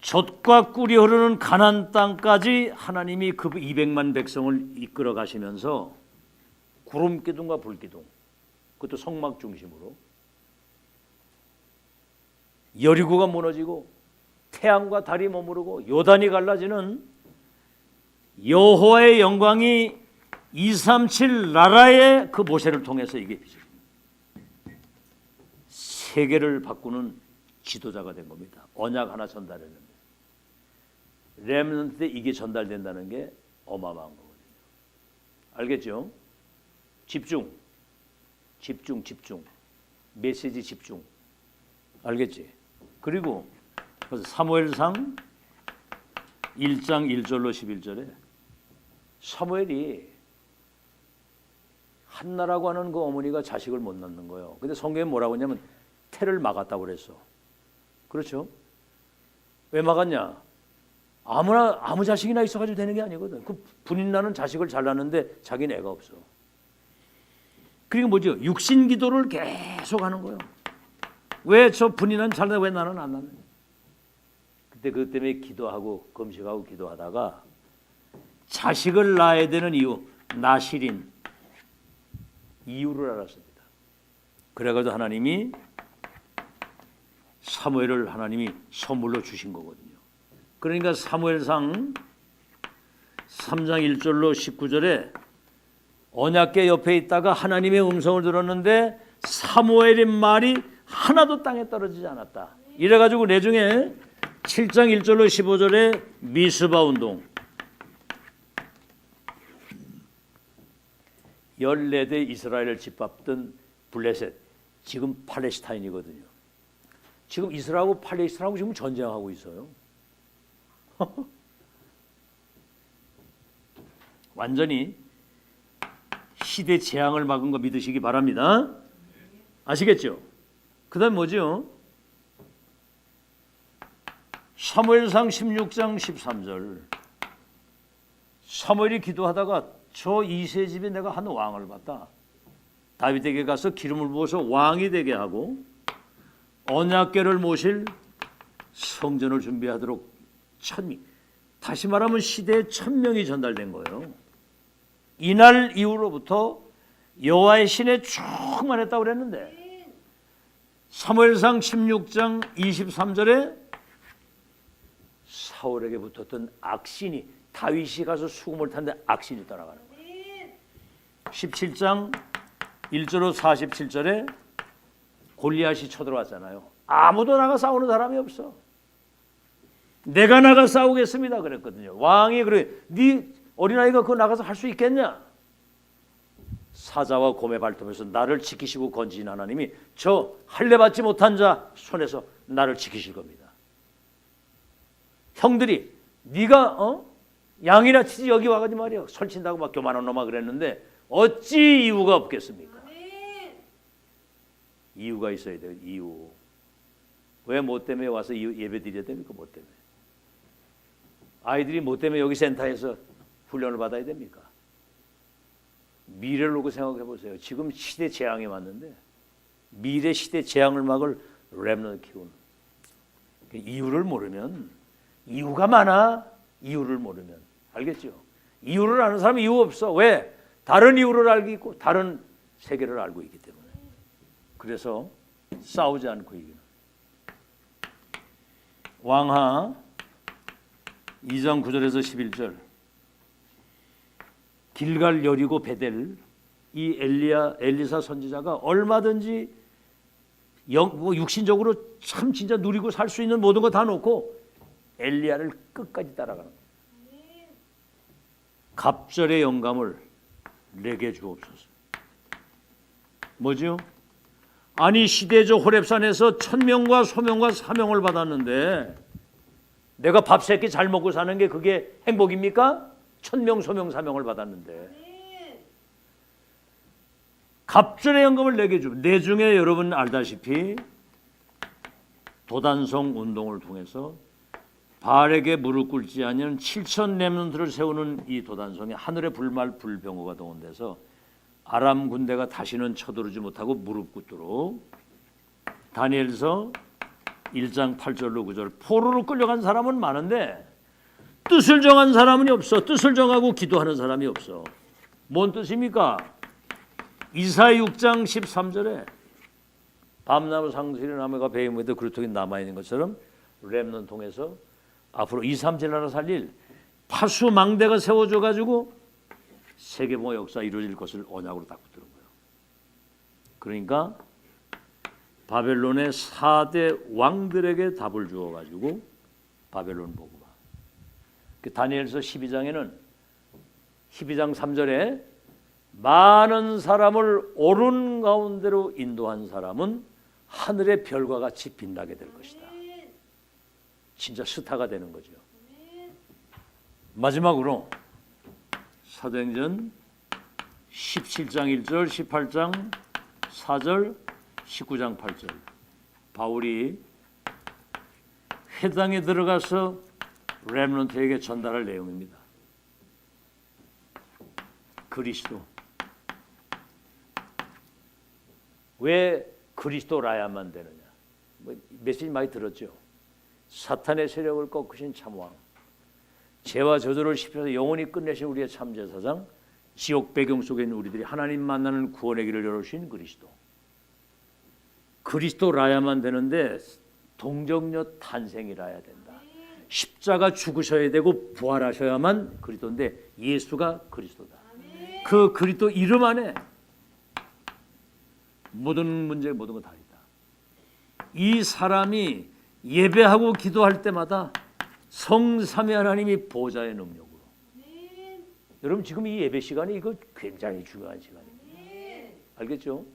젖과 꿀이 흐르는 가나안 땅까지 하나님이 그 200만 백성을 이끌어 가시면서 구름 기둥과 불 기둥, 그것도 성막 중심으로, 여리고가 무너지고 태양과 달이 머무르고 요단이 갈라지는 여호와의 영광이 237 나라의 그 모세를 통해서 이게 세계를 바꾸는 지도자가 된 겁니다. 언약 하나 전달했는데 렘넌트 때 이게 전달된다는 게 어마어마한 거거든요. 알겠죠? 집중, 집중, 집중. 메시지 집중. 알겠지? 그리고 사무엘상 1장 1절로 11절에 사무엘이 한나라고 하는 그 어머니가 자식을 못 낳는 거예요. 근데 성경에 뭐라고 했냐면 태를 막았다고 그랬어. 그렇죠? 왜 막았냐? 아무 자식이나 있어가지고 되는 게 아니거든. 그 분인 나는 자식을 잘 낳는데 자기는 애가 없어. 그리고 뭐죠? 육신 기도를 계속 하는 거예요. 왜 저 분인은 잘 낳아 왜 나는 안 낳느냐? 그때 그것 때문에 기도하고 금식하고 기도하다가 자식을 낳아야 되는 이유, 나실인 이유를 알았습니다. 그래가지고 하나님이 사무엘을 하나님이 선물로 주신 거거든요. 그러니까 사무엘상 3장 1절로 19절에 언약궤 옆에 있다가 하나님의 음성을 들었는데 사무엘의 말이 하나도 땅에 떨어지지 않았다. 이래가지고 내중에 7장 1절로 15절에 미스바 운동, 14대 이스라엘을 짓밟던 블레셋, 지금 팔레스타인이거든요. 지금 이스라엘하고 팔레스타인하고 지금 전쟁하고 있어요. 완전히 시대 재앙을 막은 거 믿으시기 바랍니다. 아시겠죠? 그 다음 뭐죠? 사무엘상 16장 13절, 사무엘이 기도하다가 저 이세 집에 내가 한 왕을 봤다. 다윗에게 가서 기름을 부어서 왕이 되게 하고 언약궤를 모실 성전을 준비하도록 1000명, 다시 말하면 시대에 1000명이 전달된 거예요. 이날 이후로부터 여호와의 신에 충만했다고 그랬는데 사무엘상 16장 23절에 사울에게 붙었던 악신이, 다윗이 가서 수금을 탔는데 악신이 따라가는 거예요. 17장 1절로 47절에 골리앗이 쳐들어왔잖아요. 아무도 나가 싸우는 사람이 없어. 내가 나가 싸우겠습니다 그랬거든요. 왕이 그래, 네 어린아이가 그거 나가서 할 수 있겠냐? 사자와 곰의 발톱에서 나를 지키시고 건지신 하나님이 저 할례 받지 못한 자 손에서 나를 지키실 겁니다. 형들이 네가 양이나 치지 여기 와가지고 말이야 설친다고 막 교만한 놈아 그랬는데 어찌 이유가 없겠습니까? 이유가 있어야 돼요. 이유. 왜 뭐 때문에 와서 예배 드려야 됩니까? 뭐 때문에? 아이들이 뭐 때문에 여기 센터에서 훈련을 받아야 됩니까? 미래를 놓고 생각해 보세요. 지금 시대 재앙이 왔는데 미래 시대 재앙을 막을 렘넌트 키우는 이유를 모르면, 이유가 많아. 이유를 모르면, 알겠죠? 이유를 아는 사람은 이유 없어. 왜? 다른 이유를 알고 있고 다른 세계를 알고 있기 때문에. 그래서 싸우지 않고 이기는. 왕하 2장 9절에서 11절. 길갈 여리고 베델, 이 엘리사 선지자가 얼마든지 육신적으로 참 진짜 누리고 살 수 있는 모든 거 다 놓고 엘리야를 끝까지 따라가는 거예요. 갑절의 영감을 내게 주옵소서. 뭐죠? 아니 시대적 호렙산에서 천명과 소명과 사명을 받았는데 내가 밥 세 끼 잘 먹고 사는 게 그게 행복입니까? 천명 소명 사명을 받았는데 갑절의 영감을 내게 주. 내중에 여러분 알다시피 도단성 운동을 통해서 바알에게 무릎 꿇지 아니한 7천 렘넌트를 세우는 이 도단성이 하늘의 불말 불병거가 동원돼서 아람 군대가 다시는 쳐들어오지 못하고 무릎 꿇도록 다니엘서 1장 8절로 9절. 포로로 끌려간 사람은 많은데 뜻을 정한 사람은 없어. 뜻을 정하고 기도하는 사람이 없어. 뭔 뜻입니까? 이사야 6장 13절에 밤나무 상수리 나무가 베이무에도 그루터기 남아있는 것처럼 렘넌 통해서 앞으로 2, 3절 나라 살릴 파수망대가 세워져 가지고 세계봉화 역사 이루어질 것을 언약으로 딱 붙드는 거예요. 그러니까 바벨론의 4대 왕들에게 답을 주어 가지고 바벨론 보고만. 다니엘서 12장에는 12장 3절에 많은 사람을 옳은 가운데로 인도한 사람은 하늘의 별과 같이 빛나게 될 것이다. 진짜 스타가 되는 거죠. 마지막으로 사도행전 17장 1절, 18장 4절, 19장 8절. 바울이 회당에 들어가서 렘넌트에게 전달할 내용입니다. 그리스도. 왜 그리스도라야만 되느냐? 메시지 많이 들었죠. 사탄의 세력을 꺾으신 참왕, 죄와 저주를 씹혀서 영원히 끝내신 우리의 참제사장, 지옥 배경 속에 있는 우리들이 하나님 만나는 구원의 길을 열어주신 그리스도. 그리스도라야만 되는데 동정녀 탄생이라야 된다. 십자가 죽으셔야 되고 부활하셔야만 그리스도인데 예수가 그리스도다. 그 그리스도 이름 안에 모든 문제, 모든 거 다 있다. 이 사람이 예배하고 기도할 때마다 성삼위 하나님이 보좌의 능력으로. 여러분 지금 이 예배 시간이 이거 굉장히 중요한 시간입니다. 알겠죠?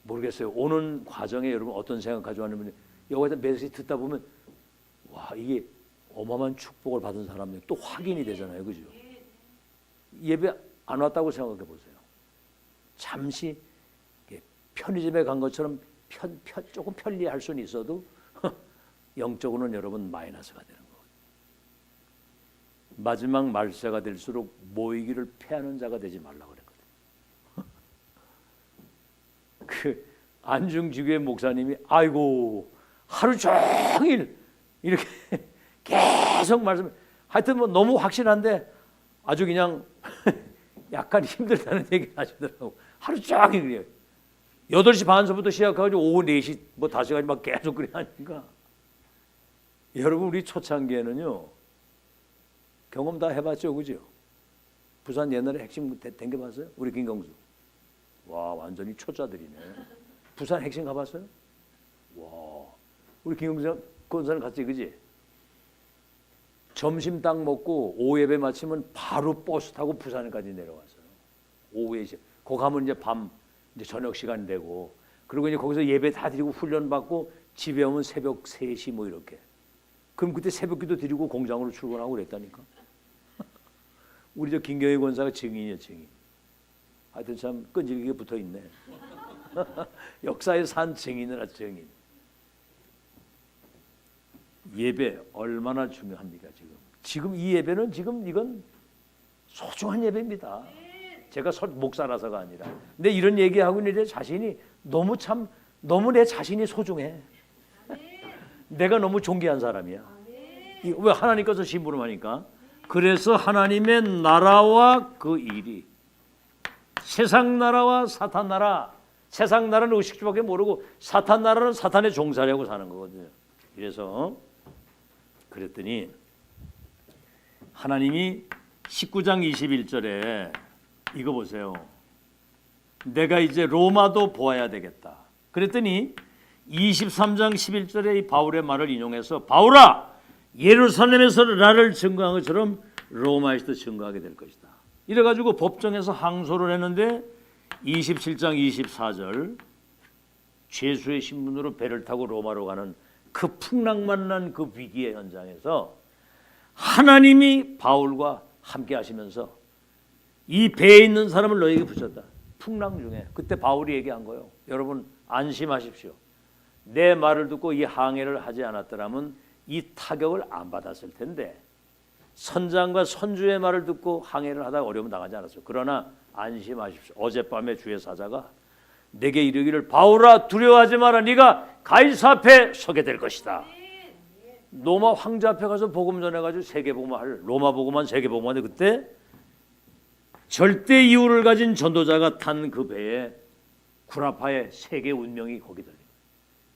모르겠어요. 오는 과정에 여러분 어떤 생각 가져왔는지 여기다 메시지 듣다 보면 와 이게 어마어마한 축복을 받은 사람들 또 확인이 되잖아요. 그죠? 예배 안 왔다고 생각해 보세요. 잠시 편의점에 간 것처럼 조금 편리할 수는 있어도 영적으로는 여러분 마이너스가 되는 거예요. 마지막 말세가 될수록 모이기를 패하는 자가 되지 말라고 그랬거든요. 그 안중지교의 목사님이 아이고 하루 종일 이렇게 계속 말씀. 하여튼 뭐 너무 확실한데 아주 그냥 약간 힘들다는 얘기를 하시더라고. 하루 종일 그래요. 8시 반서부터 시작해가지고 오후 4시 뭐 5시까지 막 계속 그래 하니까. 여러분 우리 초창기에는요 경험 다 해봤죠, 그죠? 부산 옛날에 핵심 댕겨봤어요? 우리 김경수. 와 완전히 초짜들이네. 부산 핵심 가봤어요? 와 우리 김경수 권사는 갔지, 그지? 점심 딱 먹고 오후 예배 마치면 바로 버스 타고 부산까지 내려왔어요. 오후에 거기 가면 이제 밤 이제 저녁 시간 되고 그리고 이제 거기서 예배 다 드리고 훈련 받고 집에 오면 새벽 3시 뭐 이렇게. 그럼 그때 새벽기도 드리고 공장으로 출근하고 그랬다니까. 우리 저 김경희 권사가 증인이에요, 증인. 하여튼 참 끈질기게 붙어 있네. 역사에 산 증인이라 증인. 예배 얼마나 중요합니까 지금 이 예배는 지금 이건 소중한 예배입니다. 제가 목사라서가 아니라. 근데 이런 얘기하고 있는 내 자신이 너무 내 자신이 소중해. 내가 너무 존귀한 사람이야. 왜 하나님께서 심부름하니까. 그래서 하나님의 나라와 그 일이 세상 나라와 사탄 나라. 세상 나라는 의식주밖에 모르고 사탄 나라는 사탄의 종살이하고 사는 거거든요. 그래서 그랬더니 하나님이 19장 21절에 이거 보세요. 내가 이제 로마도 보아야 되겠다. 그랬더니 23장 11절에 이 바울의 말을 인용해서 바울아 예루살렘에서 나를 증거한 것처럼 로마에서도 증거하게 될 것이다. 이래가지고 법정에서 항소를 했는데 27장 24절 죄수의 신분으로 배를 타고 로마로 가는 그 풍랑만 난 그 위기의 현장에서 하나님이 바울과 함께 하시면서 이 배에 있는 사람을 너에게 붙였다. 풍랑 중에 그때 바울이 얘기한 거예요. 여러분 안심하십시오. 내 말을 듣고 이 항해를 하지 않았더라면 이 타격을 안 받았을 텐데 선장과 선주의 말을 듣고 항해를 하다가 어려움 당하지 않았어요. 그러나 안심하십시오. 어젯밤에 주의 사자가 내게 이르기를 바울아 두려워하지 마라. 네가 가이사 앞에 서게 될 것이다. 로마 황제 앞에 가서 복음 전해가지고 세계복음할 로마 복음한 세계복음한데 그때 절대 이유를 가진 전도자가 탄 그 배에 구라파의 세계 운명이 거기 들립니다.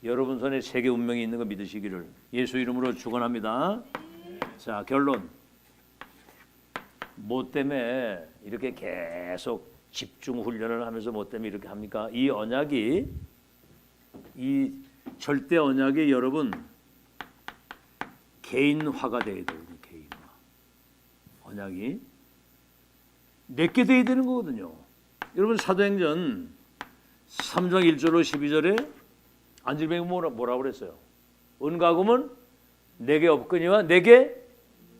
여러분 손에 세계 운명이 있는 거 믿으시기를 예수 이름으로 축원합니다. 자 결론. 뭐 때문에 이렇게 계속 집중 훈련을 하면서 뭐 때문에 이렇게 합니까? 이 언약이 이 절대 언약이 여러분 개인화가 돼야 되거든요. 개인화. 언약이 내게 돼야 되는 거거든요. 여러분 사도행전 3장 1절로 12절에 안질뱅이 뭐라고 그랬어요? 은과금은 내게 없거니와 내게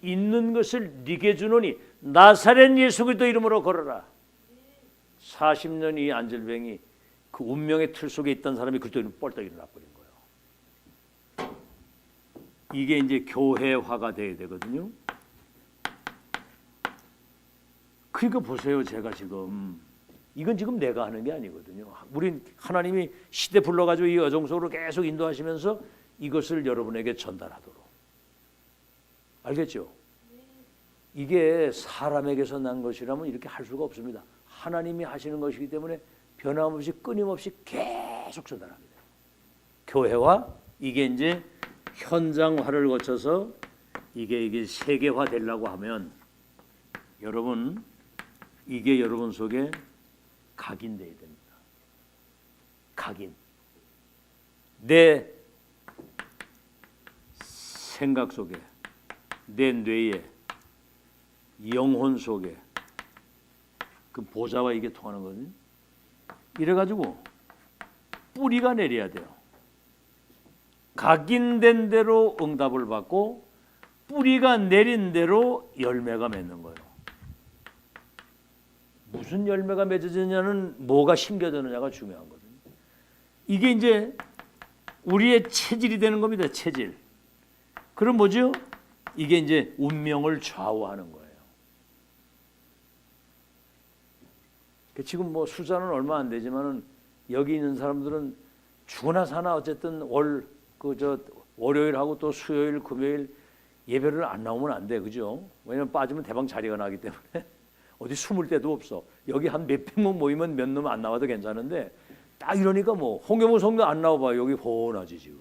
있는 것을 네게 주노니 나사렛 예수 그리스도 이름으로 걸어라. 40년 이 안질뱅이 그 운명의 틀 속에 있던 사람이 그리스도 이름 뻘떡 일어나 버린 거예요. 이게 이제 교회화가 돼야 되거든요. 그러니까 보세요. 제가 지금 이건 지금 내가 하는 게 아니거든요. 우린 하나님이 시대 불러가지고 이 여정 속으로 계속 인도하시면서 이것을 여러분에게 전달하도록. 알겠죠? 이게 사람에게서 난 것이라면 이렇게 할 수가 없습니다. 하나님이 하시는 것이기 때문에 변함없이 끊임없이 계속 전달합니다. 교회화 이게 이제 현장화를 거쳐서 이게 세계화 되려고 하면 여러분 이게 여러분 속에 각인돼야 됩니다. 각인. 내 생각 속에, 내 뇌에, 영혼 속에 그 보좌와 이게 통하는 거거든요. 이래가지고 뿌리가 내려야 돼요. 각인된 대로 응답을 받고 뿌리가 내린 대로 열매가 맺는 거예요. 무슨 열매가 맺어지냐는 뭐가 심겨지느냐가 중요한 거거든요. 이게 이제 우리의 체질이 되는 겁니다. 체질. 그럼 뭐죠? 이게 이제 운명을 좌우하는 거예요. 지금 뭐 숫자는 얼마 안 되지만은 여기 있는 사람들은 죽으나 사나 어쨌든 월요일하고 또 수요일, 금요일 예배를 안 나오면 안 돼, 그죠? 왜냐면 빠지면 대방 자리가 나기 때문에 어디 숨을 데도 없어. 여기 한 몇백 명 모이면 몇 놈 안 나와도 괜찮은데 딱 이러니까 뭐 홍경호 성도 안 나와봐. 여기 훤하지 지금.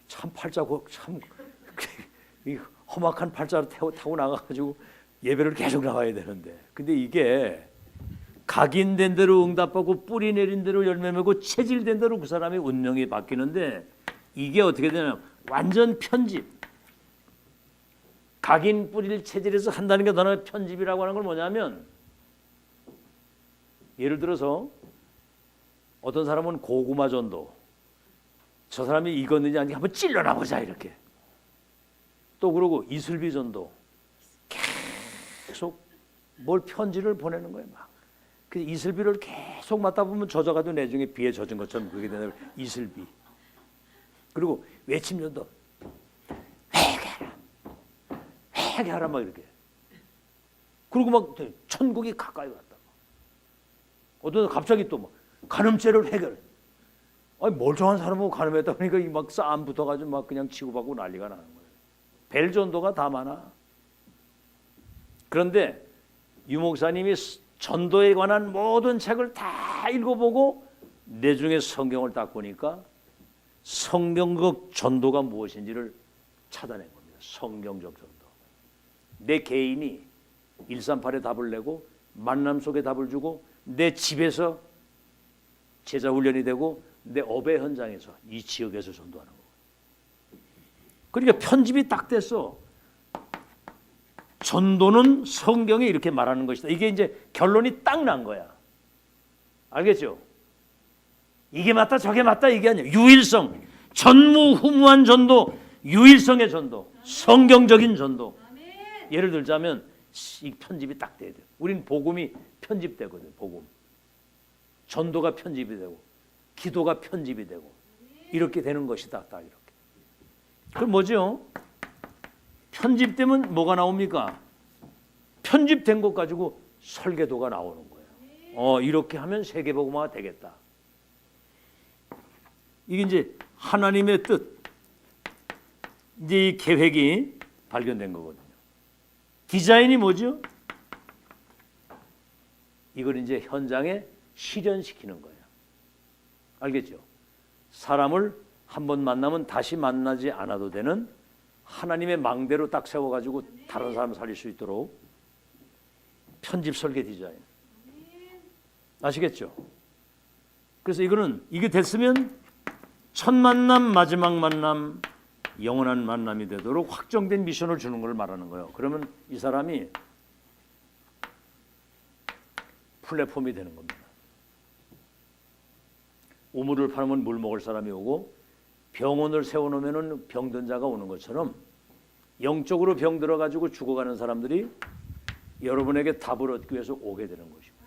참 팔자고 참 이 험악한 팔자를 타고 나가가지고 예배를 계속 나와야 되는데 근데 이게 각인된 대로 응답하고 뿌리 내린 대로 열매 맺고 체질된 대로 그 사람의 운명이 바뀌는데 이게 어떻게 되냐면 완전 편집. 각인 뿌리를 체질에서 한다는 게 하나의 편집이라고 하는 건 뭐냐면 예를 들어서 어떤 사람은 고구마 전도 저 사람이 익었는지 아닌지 한번 찔러나 보자 이렇게 또 그러고 이슬비 전도 계속 뭘 편지를 보내는 거예요. 막 그 이슬비를 계속 맡다 보면 젖어가도 나중에 비에 젖은 것처럼 그게 되는 이슬비. 그리고 외침 전도 회개하라 막 이렇게. 그리고 막 천국이 가까이 왔다. 어떤 갑자기 또 막 간음죄를 해결. 아니 멀쩡한 사람하고 간음했다 보니까 막 싸움 붙어가지고 막 그냥 치고받고 난리가 나는 거예요. 벨전도가 다 많아. 그런데 유 목사님이 전도에 관한 모든 책을 다 읽어보고 내중에 성경을 딱 보니까 성경적 전도가 무엇인지를 찾아낸 겁니다. 성경적 전도. 내 개인이 138에 답을 내고 만남 속에 답을 주고 내 집에서 제자 훈련이 되고 내 업의 현장에서 이 지역에서 전도하는 거예요. 그러니까 편집이 딱 됐어. 전도는 성경에 이렇게 말하는 것이다. 이게 이제 결론이 딱 난 거야. 알겠죠? 이게 맞다 저게 맞다 이게 아니야. 유일성, 전무후무한 전도, 유일성의 전도, 성경적인 전도. 예를 들자면 이 편집이 딱 돼야 돼요. 우린 복음이 편집되거든. 복음. 전도가 편집이 되고 기도가 편집이 되고 이렇게 되는 것이다. 딱 이렇게. 그럼 뭐죠? 편집되면 뭐가 나옵니까? 편집된 것 가지고 설계도가 나오는 거예요. 이렇게 하면 세계복음화가 되겠다. 이게 이제 하나님의 뜻, 이제 이 계획이 발견된 거거든요. 디자인이 뭐죠? 이걸 이제 현장에 실현시키는 거예요. 알겠죠? 사람을 한 번 만나면 다시 만나지 않아도 되는 하나님의 망대로 딱 세워가지고 다른 사람 살릴 수 있도록 편집 설계 디자인. 아시겠죠? 그래서 이게 됐으면 첫 만남, 마지막 만남, 영원한 만남이 되도록 확정된 미션을 주는 걸 말하는 거예요. 그러면 이 사람이 플랫폼이 되는 겁니다. 우물을 파면 물 먹을 사람이 오고 병원을 세워놓으면 병든 자가 오는 것처럼 영적으로 병 들어가지고 죽어가는 사람들이 여러분에게 답을 얻기 위해서 오게 되는 것입니다.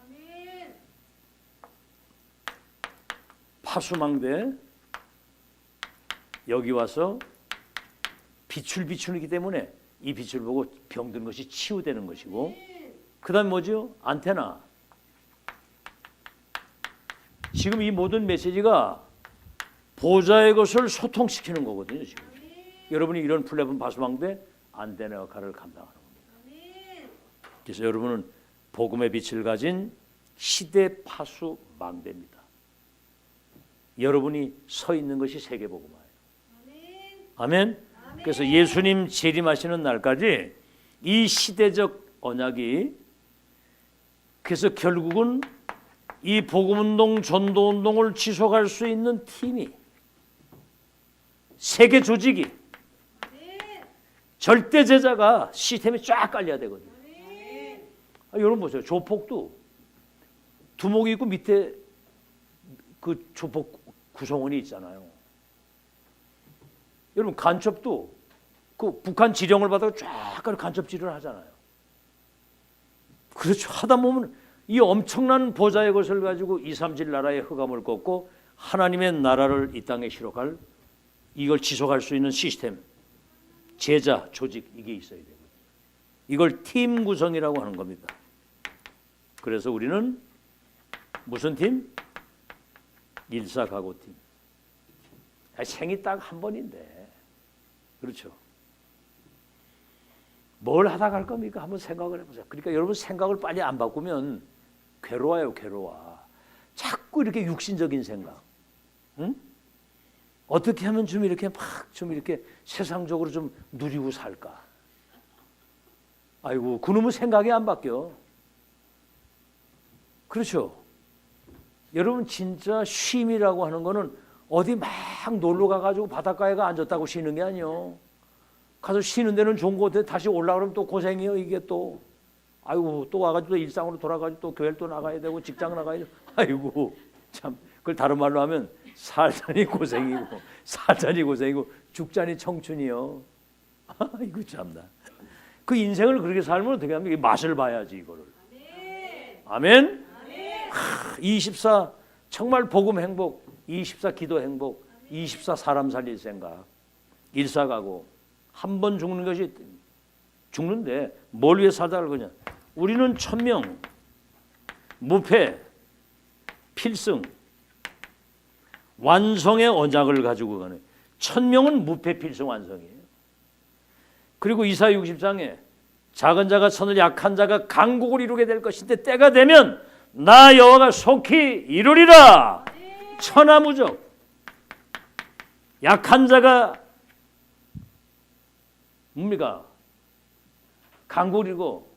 파수망대 여기 와서 빛을 비추기 때문에 이 빛을 보고 병든 것이 치유되는 것이고, 그 다음에 뭐죠? 안테나. 지금 이 모든 메시지가 보좌의 것을 소통시키는 거거든요. 지금 여러분이 이런 플랫폼 파수망대 안테나 역할을 감당하는 겁니다. 그래서 여러분은 복음의 빛을 가진 시대 파수망대입니다. 여러분이 서 있는 것이 세계복음화예요. 아멘. 그래서 예수님 재림하시는 날까지 이 시대적 언약이, 그래서 결국은 이 복음운동, 전도운동을 지속할 수 있는 팀이, 세계 조직이, 절대 제자가 시스템이 쫙 깔려야 되거든요. 여러분 보세요. 조폭도 두목이 있고 밑에 그 조폭 구성원이 있잖아요. 여러분 간첩도 그 북한 지령을 받아서 쫙 간첩질을 하잖아요. 그렇죠. 하다 보면 이 엄청난 보좌의 것을 가지고 2, 3, 7 나라의 흑암을 꺾고 하나님의 나라를 이 땅에 실어갈, 이걸 지속할 수 있는 시스템, 제자, 조직, 이게 있어야 돼요. 이걸 팀 구성이라고 하는 겁니다. 그래서 우리는 무슨 팀? 일사각오팀. 생이 딱 한 번인데, 그렇죠? 뭘 하다 갈 겁니까? 한번 생각을 해보세요. 그러니까 여러분 생각을 빨리 안 바꾸면 괴로워요, 괴로워. 자꾸 이렇게 육신적인 생각. 응? 어떻게 하면 좀 이렇게 세상적으로 좀 누리고 살까? 아이고, 그놈의 생각이 안 바뀌어. 그렇죠? 여러분 진짜 쉼이라고 하는 거는 어디 막 놀러 가가지고 바닷가에 앉았다고 쉬는 게 아니요. 가서 쉬는 데는 좋은 곳에 다시 올라가면 또 고생이요. 이게 또 아이고 또 와가지고 또 일상으로 돌아가지고 또 교회를 또 나가야 되고 직장 나가야 되고, 아이고 참, 그걸 다른 말로 하면 살자니 고생이고 살자니 고생이고 죽자니 청춘이요. 아이고 참나. 그 인생을 그렇게 살면 어떻게 합니까? 맛을 봐야지 이거를. 아멘. 24 정말 복음 행복, 24 기도 행복, 24 사람 살릴 생각, 일사가고 한 번 죽는 것이, 죽는데 뭘 위해 살다 갈 거냐? 우리는 천명, 무패, 필승, 완성의 언약을 가지고 가는, 천명은 무패, 필승, 완성이에요. 그리고 이사야 60장에 작은 자가 선을, 약한 자가 강국을 이루게 될 것인데 때가 되면 나 여호와가 속히 이루리라. 천하무적. 약한 자가 뭡니까? 강구리고.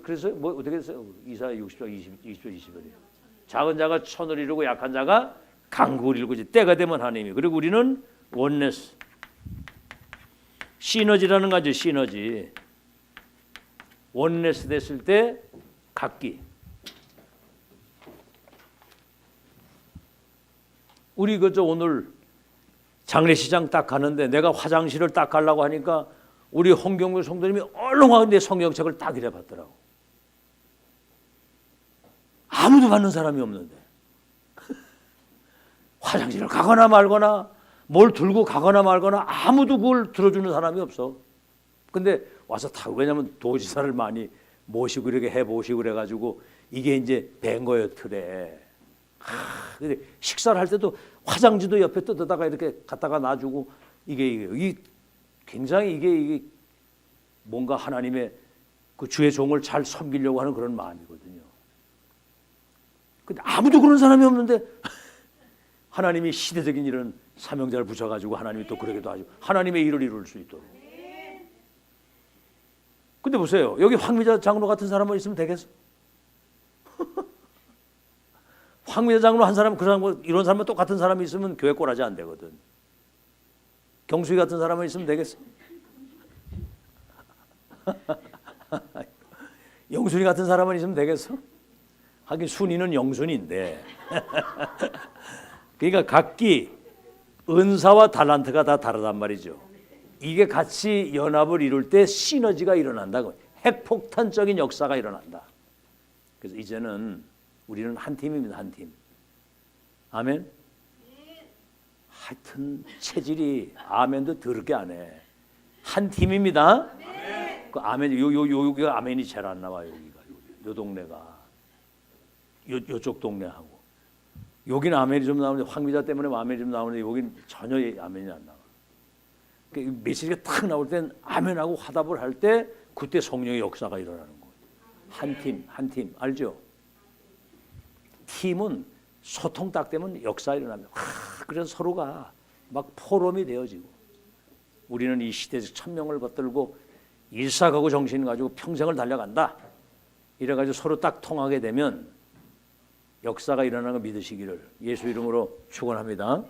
그래서 뭐 어떻게 했어요? 이사야 60장 20절 21절이에요. 작은 자가 천을 이루고 약한 자가 강구를 이루고, 때가 되면 하나님이. 그리고 우리는 원네스, 시너지라는 거죠. 시너지. 원네스 됐을 때 각기. 우리 그저 오늘 장례시장 딱 가는데 내가 화장실을 딱 가려고 하니까 우리 홍경무 성도님이 얼렁하게 내 성경책을 딱 이래 봤더라고. 아무도 받는 사람이 없는데 화장실을 가거나 말거나 뭘 들고 가거나 말거나 아무도 그걸 들어주는 사람이 없어. 근데 와서 타고, 왜냐면 도지사를 많이 모시고 이렇게 해보시고 그래가지고 이게 이제 된 거예요, 틀에. 근데 식사를 할 때도 화장지도 옆에 뜯어다가 이렇게 갖다가 놔주고, 이게 굉장히 이게 뭔가 하나님의 그 주의 종을 잘 섬기려고 하는 그런 마음이거든요. 근데 아무도 그런 사람이 없는데 하나님이 시대적인 이런 사명자를 붙여가지고 하나님이 또 그러기도 하죠. 하나님의 일을 이룰 수 있도록. 근데 보세요. 여기 황미자 장로 같은 사람만 있으면 되겠어? 황미자 장로 한 사람, 그 사람, 이런 사람만 똑같은 사람이 있으면 교회 꼬라지 안 되거든. 경수희 같은 사람만 있으면 되겠어? 영순이 같은 사람만 있으면 되겠어? 하긴 순이는 영순인데. 그러니까 각기 은사와 달란트가 다 다르단 말이죠. 이게 같이 연합을 이룰 때 시너지가 일어난다고. 핵폭탄적인 역사가 일어난다. 그래서 이제는 우리는 한 팀입니다. 한 팀. 아멘. 하여튼 체질이 아멘도 더럽게 안 해. 한 팀입니다. 그 아멘, 여기가 아멘이 잘 안 나와요. 요 동네가 요쪽 동네하고 여기는 아멘이 좀 나오는데, 황미자 때문에 아멘이 좀 나오는데 여기는 전혀 아멘이 안 나와. 그러니까 메시지가 탁 나올 땐 아멘하고 화답을 할 때 그때 성령의 역사가 일어나는 거예요. 한 팀 알죠? 팀은 소통 딱 되면 역사 일어납니다. 그래서 서로가 막 포럼이 되어지고, 우리는 이 시대적 천명을 받들고 일사각오 정신 가지고 평생을 달려간다. 이래가지고 서로 딱 통하게 되면 역사가 일어나는 거 믿으시기를 예수 이름으로 축원합니다.